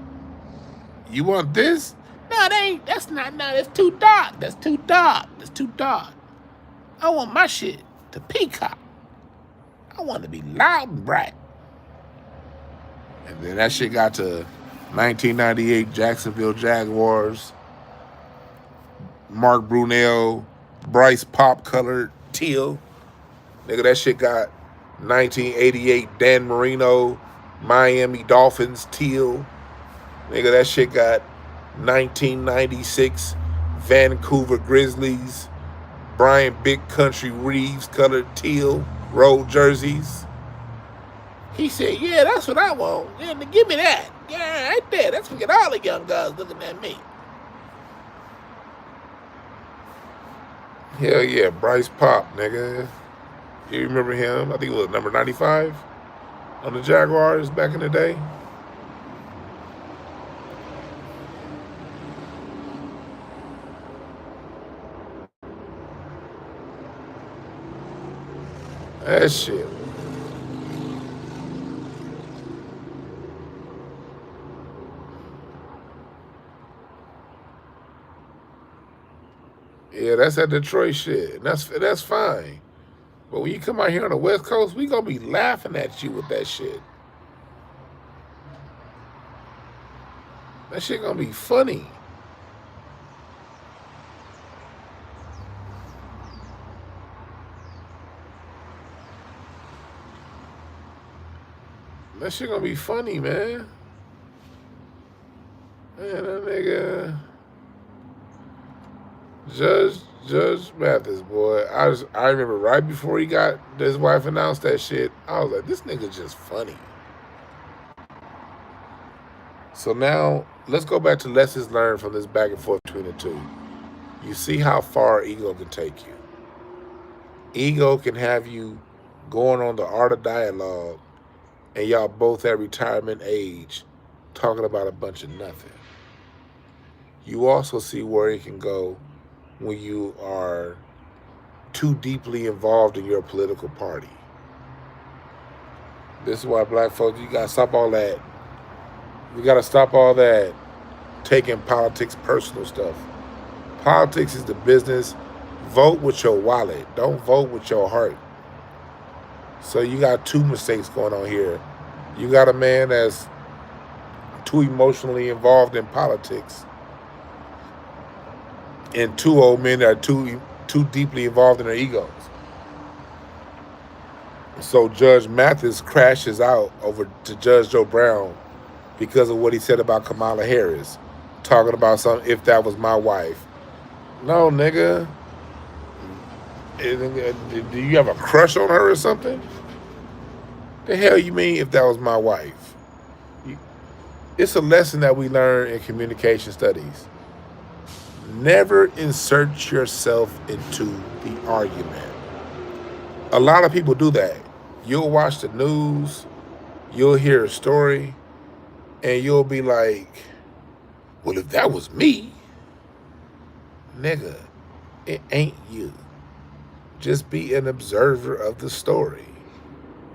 You want this? No, that's too dark. That's too dark. I want my shit to peacock. I want to be loud and bright. And then that shit got to 1998 Jacksonville Jaguars. Mark Brunell, Bryce Pop colored teal. Nigga, that shit got 1988 Dan Marino, Miami Dolphins teal. Nigga, that shit got 1996 Vancouver Grizzlies, Brian Big Country Reeves colored teal road jerseys. He said, yeah, that's what I want. Yeah, give me that. Yeah, right there. That's what get all the young guys looking at me. Hell yeah, Bryce Pop, nigga. You remember him? I think it was number 95 on the Jaguars back in the day. That shit. Yeah, that's that Detroit shit. And that's fine. But when you come out here on the West Coast, we gonna be laughing at you with that shit. That shit gonna be funny. That shit gonna be funny, man. Man, that nigga Judge Mathis, boy. I remember right before he got his wife announced that shit, I was like, this nigga's just funny. So now let's go back to lessons learned from this back and forth between the two. You see how far ego can take you. Ego can have you going on the art of dialogue and y'all both at retirement age talking about a bunch of nothing. You also see where it can go when you are too deeply involved in your political party. This is why black folks, you gotta stop all that. You gotta stop all that taking politics personal stuff. Politics is the business. Vote with your wallet. Don't vote with your heart. So you got two mistakes going on here. You got a man that's too emotionally involved in politics, and two old men that are too deeply involved in their egos. So Judge Mathis crashes out over to Judge Joe Brown because of what he said about Kamala Harris, talking about something, if that was my wife. No, nigga. Do you have a crush on her or something? The hell you mean if that was my wife? It's a lesson that we learn in communication studies. Never insert yourself into the argument. A lot of people do that. You'll watch the news, you'll hear a story, and you'll be like, well, if that was me, nigga, it ain't you. Just be an observer of the story.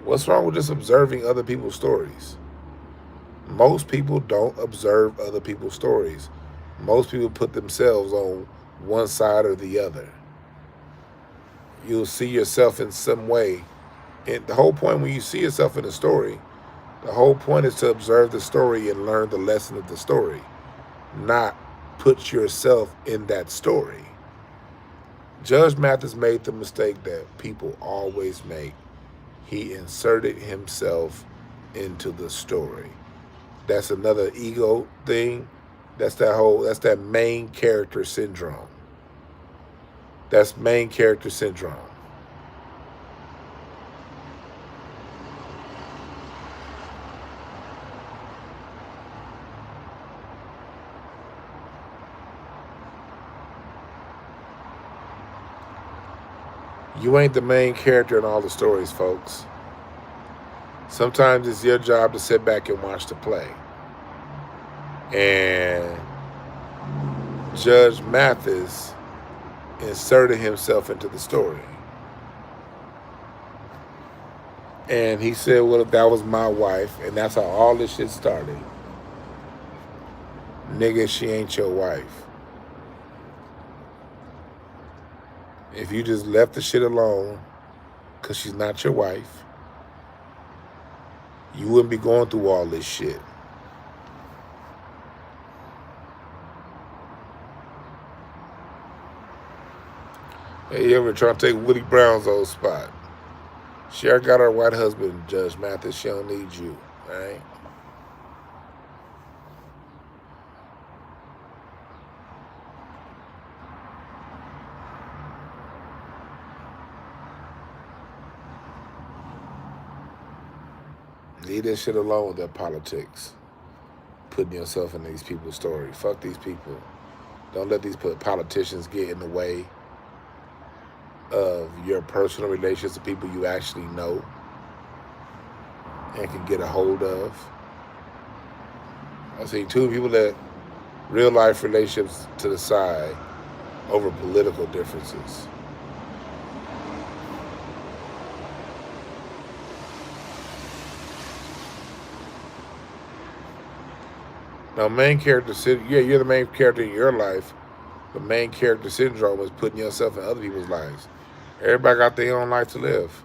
What's wrong with just observing other people's stories? Most people don't observe other people's stories. Most people put themselves on one side or the other. You'll see yourself in some way. And the whole point when you see yourself in a story, the whole point is to observe the story and learn the lesson of the story, not put yourself in that story. Judge Mathis made the mistake that people always make. He inserted himself into the story. That's another ego thing. That's that main character syndrome. That's main character syndrome. You ain't the main character in all the stories, folks. Sometimes it's your job to sit back and watch the play. And Judge Mathis inserted himself into the story. And he said, well, if that was my wife, and that's how all this shit started. Nigga, she ain't your wife. If you just left the shit alone, because she's not your wife, you wouldn't be going through all this shit. Hey, you ever try to take Willie Brown's old spot? She already got her white husband, Judge Mathis. She don't need you, all right? Leave that shit alone with that politics. Putting yourself in these people's story. Fuck these people. Don't let these politicians get in the way of your personal relations to people you actually know and can get a hold of. I see two people that real life relationships to the side over political differences. Now, main character yeah, you're the main character in your life. The main character syndrome is putting yourself in other people's lives. Everybody got their own life to live,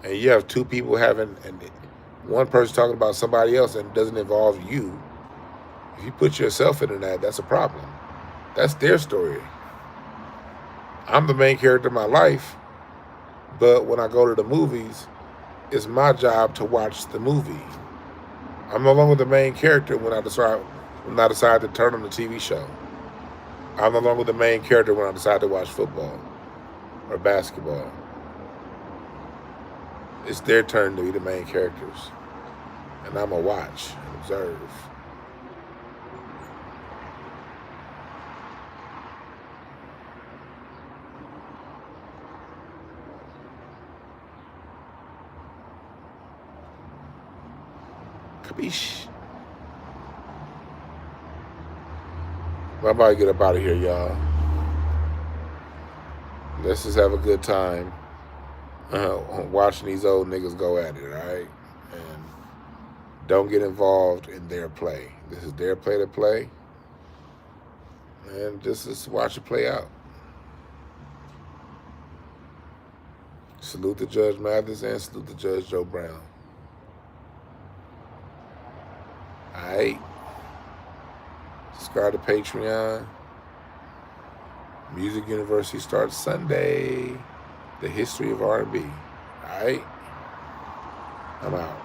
and you have two people having, and one person talking about somebody else and it doesn't involve you. If you put yourself into that, that's a problem. That's their story. I'm the main character of my life, but when I go to the movies, it's my job to watch the movie. I'm no longer the main character when I decide to turn on the TV show. I'm no longer the main character when I decide to watch football or basketball. It's their turn to be the main characters, and I'm going to watch and observe. Capiche? I'm about to get up out of here, y'all. Let's just have a good time watching these old niggas go at it, all right? And don't get involved in their play. This is their play to play. And just watch it play out. Salute to Judge Mathis and salute to Judge Joe Brown. All right. Subscribe to Patreon. Music University starts Sunday. The history of R&B. All right. I'm out.